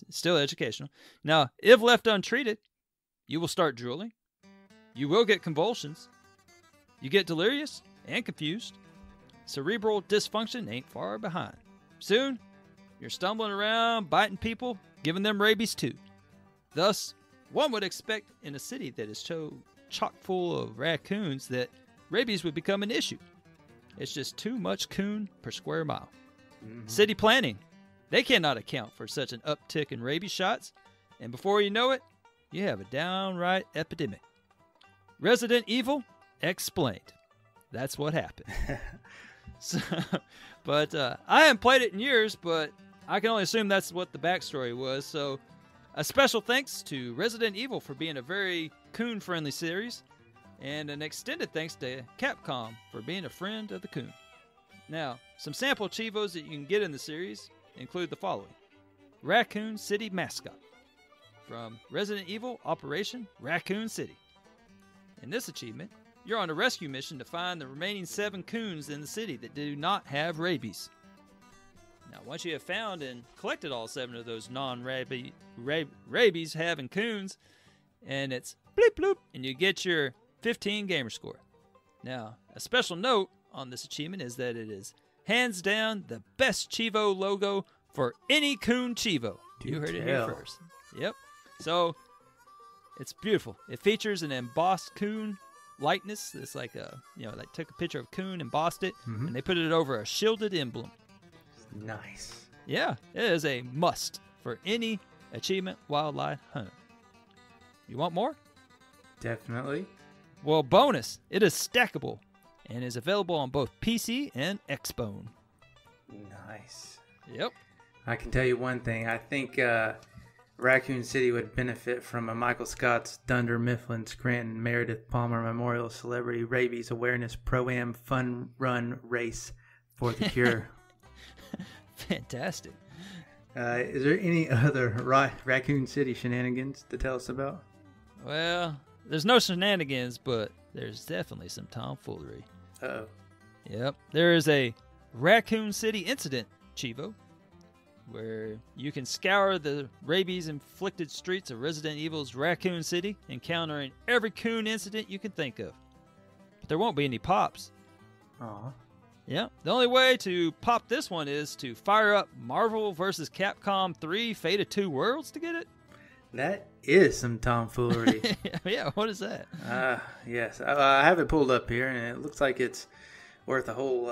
Still educational. Now, if left untreated, you will start drooling. You will get convulsions. You get delirious and confused. Cerebral dysfunction ain't far behind. Soon, you're stumbling around, biting people, giving them rabies too. Thus, one would expect in a city that is so chock full of raccoons that rabies would become an issue. It's just too much coon per square mile. City planning, they cannot account for such an uptick in rabies shots, and before you know it, you have a downright epidemic. Resident Evil explained. That's what happened. But I haven't played it in years, but I can only assume that's what the backstory was. So a special thanks to Resident Evil for being a very coon-friendly series, and an extended thanks to Capcom for being a friend of the coon. Now, some sample Chivos that you can get in the series include the following. Raccoon City Mascot from Resident Evil Operation Raccoon City. In this achievement, you're on a rescue mission to find the remaining 7 coons in the city that do not have rabies. Now, once you have found and collected all 7 of those non-rabies having coons, and it's bleep bloop, and you get your 15 gamer score. Now, a special note on this achievement is that it is hands down the best Chivo logo for any coon Chivo. You heard it here first. Yep. So, it's beautiful. It features an embossed coon likeness. It's like they took a picture of a coon, embossed it, and they put it over a shielded emblem. Nice. Yeah, it is a must for any Achievement Wildlife Hunt. You want more? Definitely. Well, bonus, it is stackable and is available on both PC and Xbone. Nice. Yep. I can tell you one thing. I think Raccoon City would benefit from a Michael Scott's Dunder Mifflin Scranton Meredith Palmer Memorial Celebrity Rabies Awareness Pro-Am Fun Run Race for the cure. Fantastic. Is there any other Raccoon City shenanigans to tell us about? Well, there's no shenanigans, but there's definitely some tomfoolery. Uh-oh. Yep. There is a Raccoon City incident, Chivo, where you can scour the rabies-inflicted streets of Resident Evil's Raccoon City, encountering every coon incident you can think of. But there won't be any pops. Aw. Yeah, the only way to pop this one is to fire up Marvel vs. Capcom 3 Fate of Two Worlds to get it. That is some tomfoolery. Yeah, what is that? Yes. I have it pulled up here, and it looks like it's worth a whole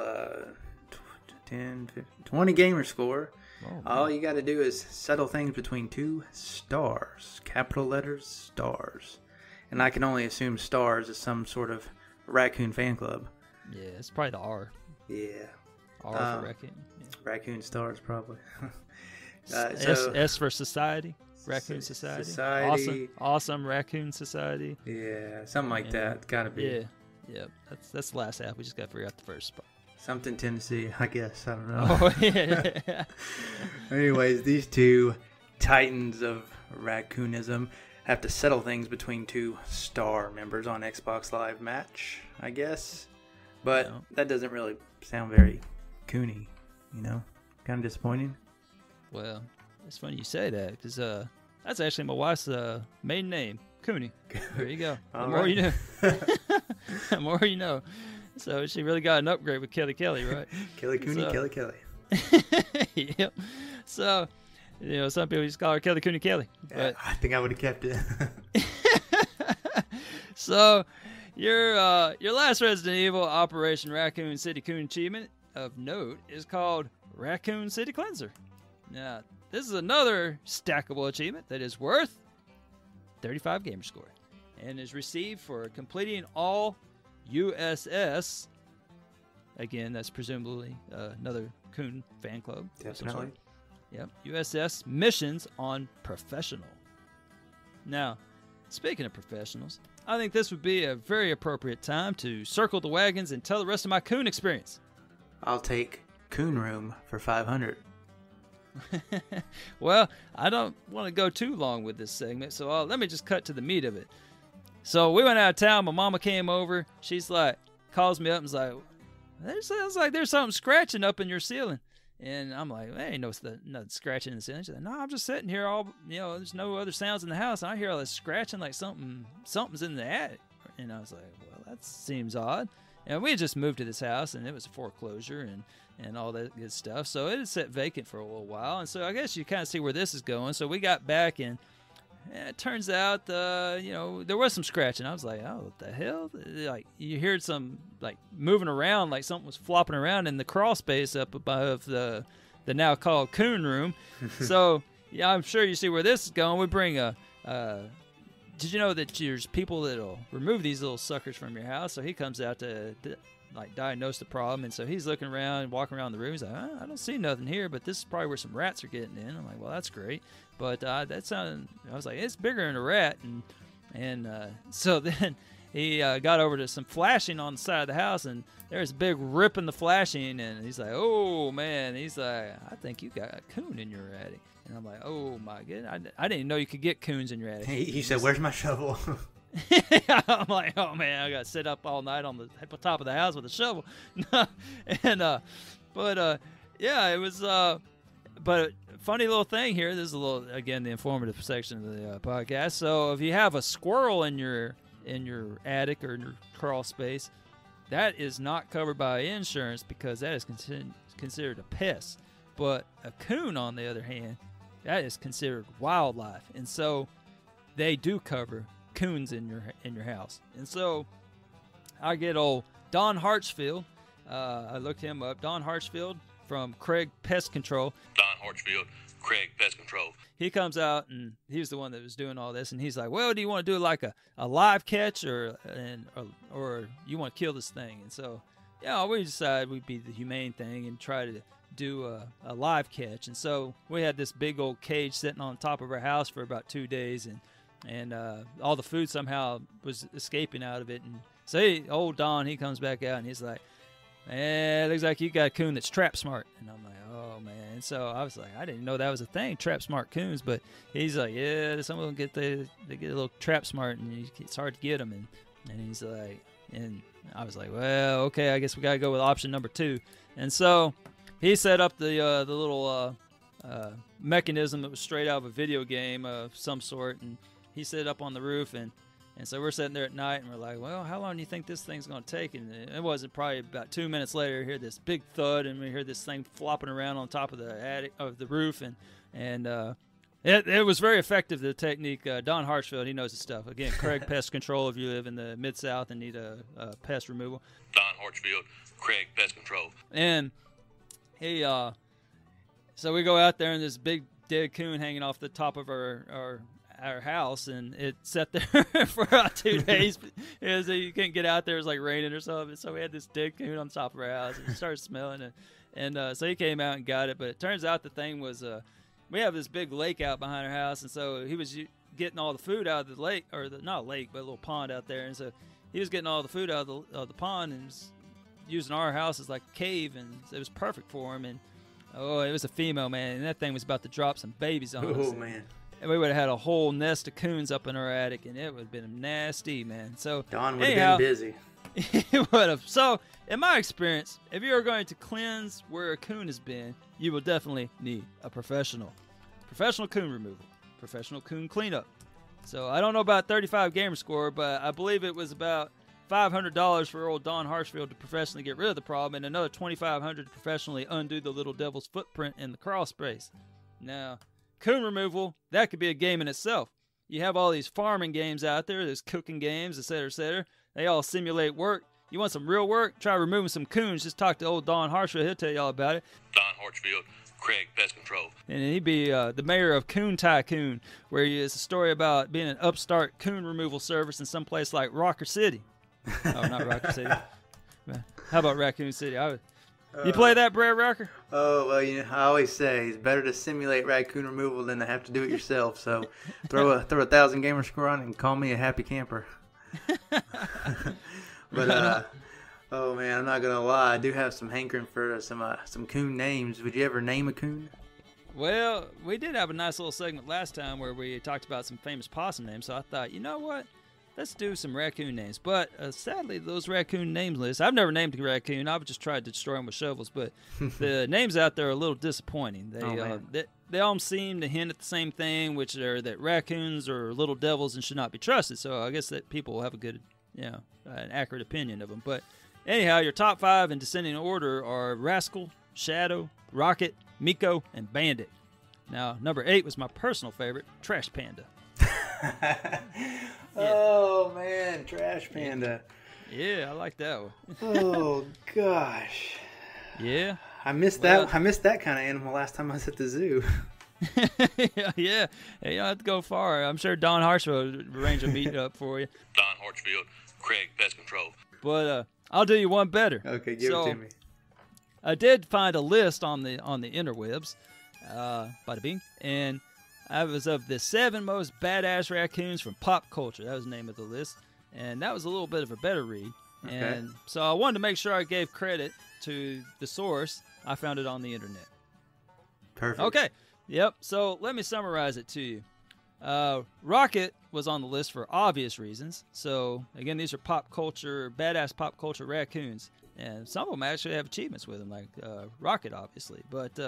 10, 15, 20 gamer score. Oh, All you got to do is settle things between 2 stars. Capital letters, stars. And I can only assume stars is some sort of raccoon fan club. yeah, it's probably the R. Yeah. R for Raccoon. Yeah. Raccoon stars, probably. S for Society. Raccoon Society. Society. Awesome Raccoon Society. Yeah, something like Yeah. that. Gotta be. Yeah. Yep. That's the last half. We just got to figure out the first part. Something Tennessee, I guess. I don't know. Oh, yeah. Anyways, these two titans of raccoonism have to settle things between 2 star members on Xbox Live Match, I guess. But Yeah. that doesn't really sound very coony, you know? Kind of disappointing. Well, it's funny you say that because that's actually my wife's maiden name, Cooney. There you go. The All more right. you know. The more you know. So she really got an upgrade with Kelly, right? Kelly Cooney, So- Kelly. Yep. So, some people just call her Kelly Cooney Kelly. Yeah, But I think I would have kept it. so, your last Resident Evil Operation Raccoon City Coon achievement of note is called Raccoon City Cleanser. Now, this is another stackable achievement that is worth 35 gamer score and is received for completing all USS. Again, that's presumably another Coon fan club. of some Definitely. sort. Yep, USS missions on Professional. Now, speaking of professionals, I think this would be a very appropriate time to circle the wagons and tell the rest of my Coon experience. I'll take Coon Room for 500. Well, I don't want to go too long with this segment, so let me just cut to the meat of it. So we went out of town. My mama came over. She's like, calls me up and is like, sounds like there's something scratching up in your ceiling. And I'm like, there ain't nothing scratching in the ceiling. She's like, no, I'm just sitting here there's no other sounds in the house. And I hear all this scratching like something's in the attic. And I was like, well, that seems odd. And we had just moved to this house, and it was a foreclosure and all that good stuff. So it had sat vacant for a little while. And so I guess you kind of see where this is going. So we got back, and it turns out, there was some scratching. I was like, oh, what the hell? Like, you heard some, like, moving around, like something was flopping around in the crawl space up above the now called Coon Room. So, yeah, I'm sure you see where this is going. We bring did you know that there's people that'll remove these little suckers from your house? So he comes out to diagnose the problem, and so he's looking around, walking around the room. He's like, I don't see nothing here, but this is probably where some rats are getting in. I'm like, well, that's great, but that sounded. I was like, it's bigger than a rat, and so then he got over to some flashing on the side of the house, and there's a big rip in the flashing, and he's like, oh man, he's like, I think you got a coon in your attic. And I'm like, oh my goodness, I didn't even know you could get coons in your attic. He said, where's my shovel? I'm like, oh man, I got to sit up all night on the top of the house with a shovel. And yeah, it was but funny little thing here. This is a little, again, the informative section of the podcast. So if you have a squirrel in your attic or in your crawl space, that is not covered by insurance because that is considered a pest. But a coon, on the other hand, that is considered wildlife, and so they do cover coons in your house. And so I get old Don Hartsfield. I looked him up. Don Hartsfield from Craig Pest Control. Don Hartsfield, Craig, Pest Control. He comes out, and he was the one that was doing all this, and he's like, well, do you want to do like a live catch or you want to kill this thing? And so, yeah, we decided we'd be the humane thing and try to do a live catch. And so we had this big old cage sitting on top of our house for about 2 days, and all the food somehow was escaping out of it. And so old Don, he comes back out, and he's like, man, it looks like you got a coon that's trap smart. And I'm like, oh, man. And so I was like, I didn't know that was a thing, trap smart coons. But he's like, yeah, some of them get a little trap smart, and it's hard to get them. And he's like, and I was like, well, okay, I guess we got to go with option number 2. And so he set up the little mechanism that was straight out of a video game of some sort, and he set it up on the roof, and so we're sitting there at night, and we're like, well, how long do you think this thing's going to take? And it wasn't probably about 2 minutes later, we hear this big thud, and we hear this thing flopping around on top of the attic of the roof, and it was very effective, the technique. Don Hartsfield, he knows his stuff. Again, Craig, Pest Control, if you live in the Mid-South and need a pest removal. Don Hartsfield, Craig, Pest Control. And he, so we go out there, and this big dead coon hanging off the top of our house, and it sat there for about 2 days. You couldn't get out there. It was like raining or something. So we had this dead coon on top of our house, and it started smelling it. And so he came out and got it. But it turns out the thing was, we have this big lake out behind our house, and so he was getting all the food out of the lake, or not lake, but a little pond out there. And so he was getting all the food out of the pond, and was using our house as like a cave, and it was perfect for him. And it was a female, man, and that thing was about to drop some babies on us. Oh, man. And we would have had a whole nest of coons up in our attic, and it would have been nasty, man. So Don would have been busy. It would have. So, in my experience, if you are going to cleanse where a coon has been, you will definitely need a professional coon removal, professional coon cleanup. So, I don't know about 35 gamer score, but I believe it was about $500 for old Don Hartsfield to professionally get rid of the problem, and another $2,500 to professionally undo the little devil's footprint in the crawl space. Now, coon removal, that could be a game in itself. You have all these farming games out there, there's cooking games, etc., etc. They all simulate work. You want some real work? Try removing some coons. Just talk to old Don Hartsfield. He'll tell you all about it. Don Hartsfield, Craig, Pest Control. And he'd be the mayor of Coon Tycoon, where it's a story about being an upstart coon removal service in some place like Rocker City. Oh, not Rocker City. How about Raccoon City? You play that, Brad Rocker? Oh, well, I always say it's better to simulate raccoon removal than to have to do it yourself. So throw a 1,000 gamer score on and call me a happy camper. But oh man, I'm not gonna lie, I do have some hankering for some coon names. Would you ever name a coon? Well, we did have a nice little segment last time where we talked about some famous possum names. So I thought, you know what? Let's do some raccoon names. But sadly, those raccoon names lists, I've never named a raccoon. I've just tried to destroy them with shovels. But the names out there are a little disappointing. They all seem to hint at the same thing, which are that raccoons are little devils and should not be trusted. So I guess that people will have a good, an accurate opinion of them. But anyhow, your top 5 in descending order are Rascal, Shadow, Rocket, Miko, and Bandit. Now, number 8 was my personal favorite, Trash Panda. Oh man, Trash Panda. Yeah, I like that one. Oh gosh. Yeah. I missed that kind of animal last time I was at the zoo. Yeah. Hey, you don't have to go far. I'm sure Don Hartsfield would arrange a meet up for you. Don Hartsfield, Craig, Pest Control. But I'll do you one better. Okay, give it to me. I did find a list on the interwebs, bada bing, and I was of the 7 most badass raccoons from pop culture. That was the name of the list. And that was a little bit of a better read. Okay. And so I wanted to make sure I gave credit to the source. I found it on the internet. Perfect. Okay. Yep. So let me summarize it to you. Rocket was on the list for obvious reasons. So, again, these are badass pop culture raccoons. And some of them actually have achievements with them, like Rocket, obviously. But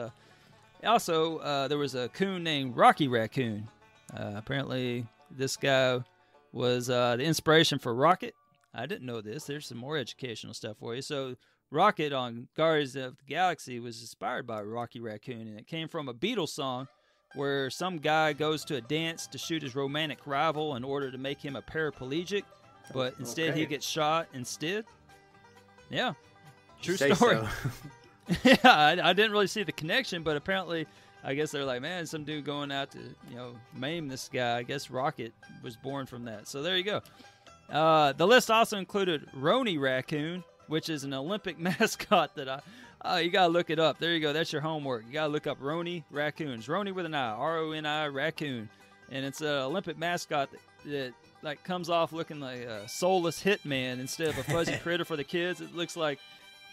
also, there was a coon named Rocky Raccoon. Apparently, this guy was the inspiration for Rocket. I didn't know this. There's some more educational stuff for you. So, Rocket on Guardians of the Galaxy was inspired by Rocky Raccoon, and it came from a Beatles song where some guy goes to a dance to shoot his romantic rival in order to make him a paraplegic, but instead he gets shot instead. Yeah, true story. So. Yeah, I didn't really see the connection, but apparently I guess they're like, man, some dude going out to, maim this guy. I guess Rocket was born from that. So there you go. The list also included Roni Raccoon, which is an Olympic mascot that you got to look it up. There you go. That's your homework. You got to look up Roni Raccoons. Roni with an I, R-O-N-I, Raccoon. And it's an Olympic mascot that like comes off looking like a soulless hitman instead of a fuzzy critter for the kids. It looks like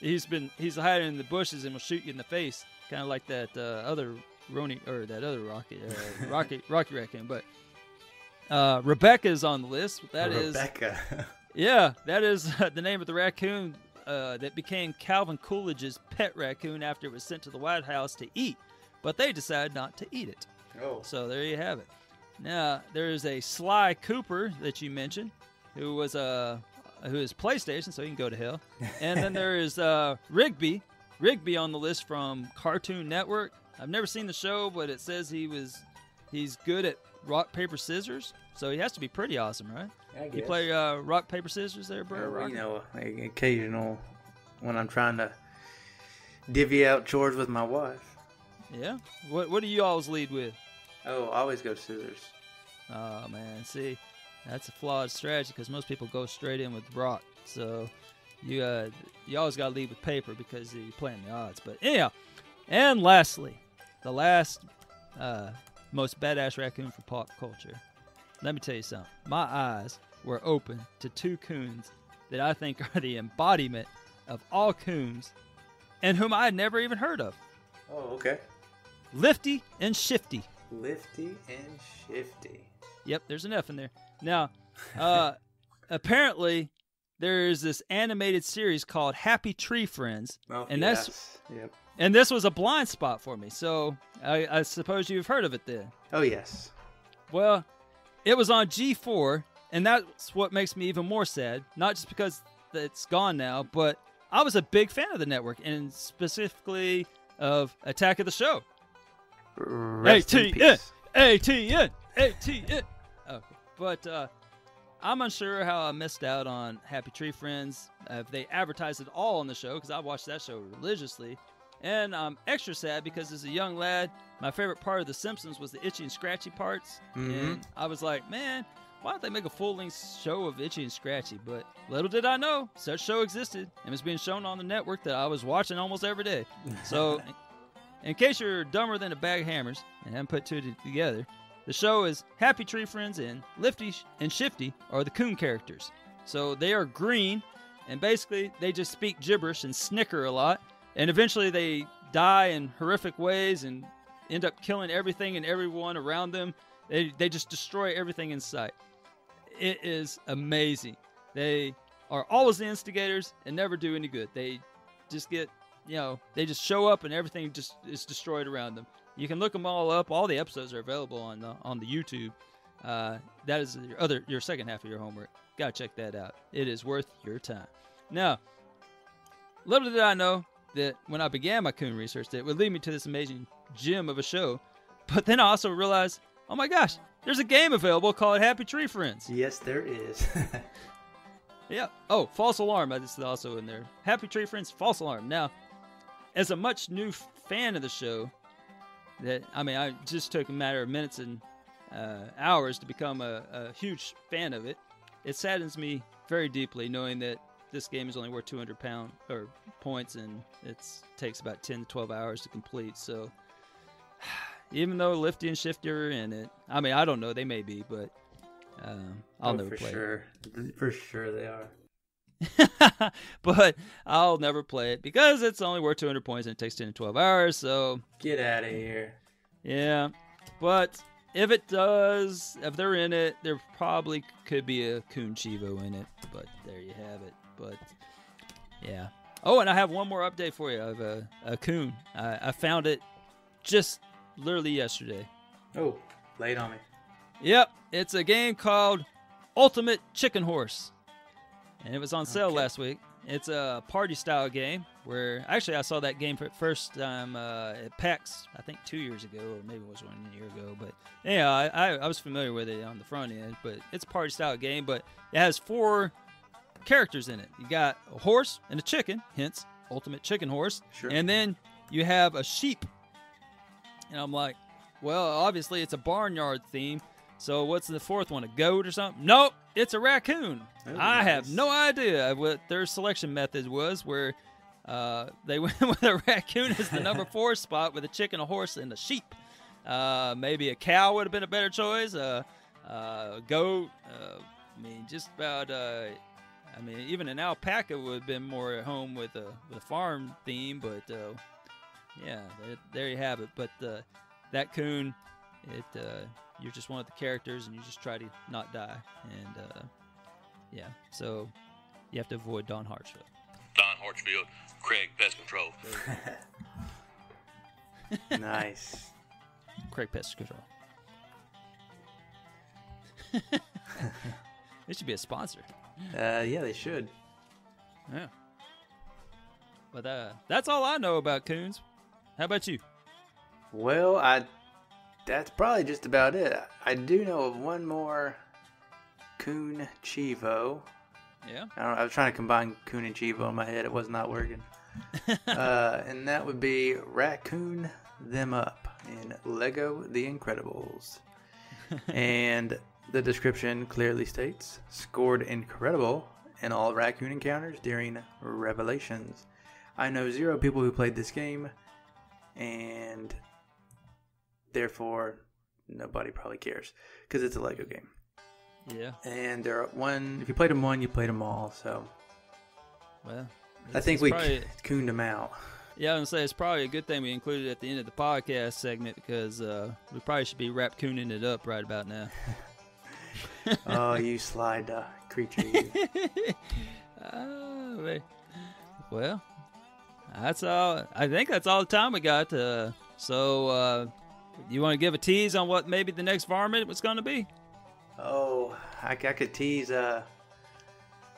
he's hiding in the bushes and will shoot you in the face, kind of like that other Roni or that other Rocky Raccoon. But Rebecca is on the list. Rebecca. Yeah, that is the name of the raccoon that became Calvin Coolidge's pet raccoon after it was sent to the White House to eat, but they decided not to eat it. Oh. So there you have it. Now, there is a Sly Cooper that you mentioned, who is PlayStation, so he can go to hell. And then there is Rigby on the list from Cartoon Network. I've never seen the show, but it says he's good at rock, paper, scissors. So he has to be pretty awesome, right? I guess. You play rock, paper, scissors there, bro? Occasional when I'm trying to divvy out chores with my wife. Yeah? What do you always lead with? Oh, I always go scissors. Oh, man. See, that's a flawed strategy because most people go straight in with rock. So you always got to lead with paper because you're playing the odds. But anyhow, and lastly, the last most badass raccoon for pop culture. Let me tell you something. My eyes were open to two coons that I think are the embodiment of all coons and whom I had never even heard of. Oh, okay. Lifty and Shifty. Lifty and Shifty. Yep, there's an F in there. Now, apparently, there is this animated series called Happy Tree Friends, and Yep. And this was a blind spot for me. So I suppose you've heard of it then. Oh yes. Well, it was on G4, and that's what makes me even more sad. Not just because it's gone now, but I was a big fan of the network, and specifically of Attack of the Show. ATN. Okay. But I'm unsure how I missed out on Happy Tree Friends. If they advertised it all on the show, because I watched that show religiously. And I'm extra sad because as a young lad, my favorite part of The Simpsons was the itchy and scratchy parts. Mm-hmm. And I was like, man, why don't they make a full-length show of Itchy and Scratchy? But little did I know, such show existed and was being shown on the network that I was watching almost every day. So, in case you're dumber than a bag of hammers and haven't put two together, the show is Happy Tree Friends, and Lifty and Shifty are the coon characters. So they are green, and basically they just speak gibberish and snicker a lot, and eventually they die in horrific ways and end up killing everything and everyone around them. They just destroy everything in sight. It is amazing. They are always the instigators and never do any good. They just get, they just show up and everything just is destroyed around them. You can look them all up. All the episodes are available on the YouTube. That is your second half of your homework. Gotta check that out. It is worth your time. Now, little did I know that when I began my coon research, that it would lead me to this amazing gem of a show. But then I also realized, oh my gosh, there's a game available called Happy Tree Friends. Yes, there is. Yeah. Oh, False Alarm. That's also in there. Happy Tree Friends, False Alarm. Now, as a much new fan of the show, I just took a matter of minutes and hours to become a huge fan of it. It saddens me very deeply knowing that this game is only worth 200 points and it takes about 10 to 12 hours to complete. So, even though Lifty and Shifty are in it, I don't know, they may be, but I'll never play it. For sure they are. But I'll never play it because it's only worth 200 points and it takes 10 to 12 hours, so... Get out of here. Yeah, but if they're in it, there probably could be a Coon Chivo in it, but there you have it. But, yeah. Oh, and I have one more update for you of a Coon. I found it just literally yesterday. Oh, lay it on me. Yep, it's a game called Ultimate Chicken Horse. And it was on sale last week. It's a party-style game where... Actually, I saw that game for the first time at PAX, I think 2 years ago, or maybe it was 1 year ago. But yeah, I was familiar with it on the front end. But it's a party-style game, but it has 4 characters in it. You got a horse and a chicken, hence Ultimate Chicken Horse. Sure. And then you have a sheep. And I'm like, well, obviously it's a barnyard theme. So what's the fourth one, a goat or something? Nope, it's a raccoon. I have no idea what their selection method was, where they went with a raccoon as the number 4 spot with a chicken, a horse, and a sheep. Maybe a cow would have been a better choice. A goat. I mean, just about. I mean, even an alpaca would have been more at home with a farm theme. But yeah, there you have it. But that coon, you're just one of the characters, and you just try to not die. And yeah, so you have to avoid Don Hartsfield. Don Hartsfield, Craig Pest Control. Nice. Craig Pest Control. It should be a sponsor. Yeah, they should. Yeah. But that's all I know about coons. How about you? Well, that's probably just about it. I do know of one more coon chivo. Yeah. I was trying to combine coon and chivo in my head. It was not working. And that would be Raccoon Them Up in Lego The Incredibles. And the description clearly states, scored incredible in all raccoon encounters during Revelations. I know 0 people who played this game, and therefore nobody probably cares, because it's a Lego game. Yeah. And if you played them one, you played them all, so. Well, I think we cooned them out. Yeah, I was going to say, it's probably a good thing we included it at the end of the podcast segment, because we probably should be rap-cooning it up right about now. Oh, you slide creature. Well, that's all. I think that's all the time we got. So, you want to give a tease on what maybe the next varmint was going to be? Oh, I could tease. I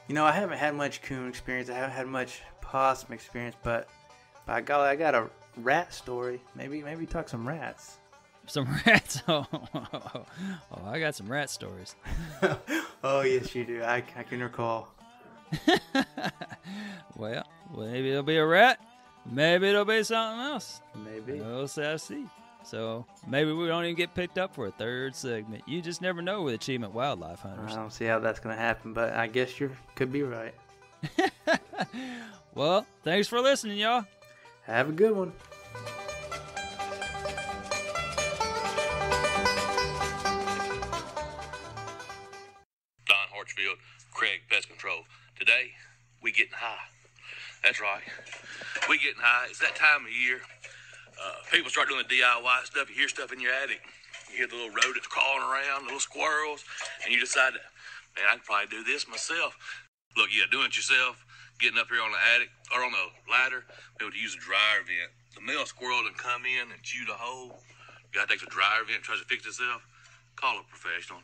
haven't had much coon experience. I haven't had much possum experience, but by golly, I got a rat story. Maybe talk some rats. Some rats? Oh, I got some rat stories. Oh, yes, you do. I can recall. Well, maybe it'll be a rat. Maybe it'll be something else. Maybe. We'll see. So maybe we don't even get picked up for a third segment. You just never know with Achievement Wildlife Hunters. I don't see how that's going to happen, but I guess you could be right. Well, thanks for listening, y'all. Have a good one. Don Hartsfield, Craig Pest Control. Today, we getting high. That's right. We getting high. It's that time of year. People start doing the DIY stuff. You hear stuff in your attic. You hear the little rodents crawling around, the little squirrels, and you decide that, man, I can probably do this myself. Look, yeah, doing it yourself, getting up here on the attic or on the ladder, be able to use a dryer vent. The male squirrel done come in and chew the hole. Guy takes a dryer vent, tries to fix itself. Call a professional.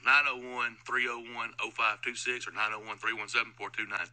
901-301-0526 or 901-317-4229.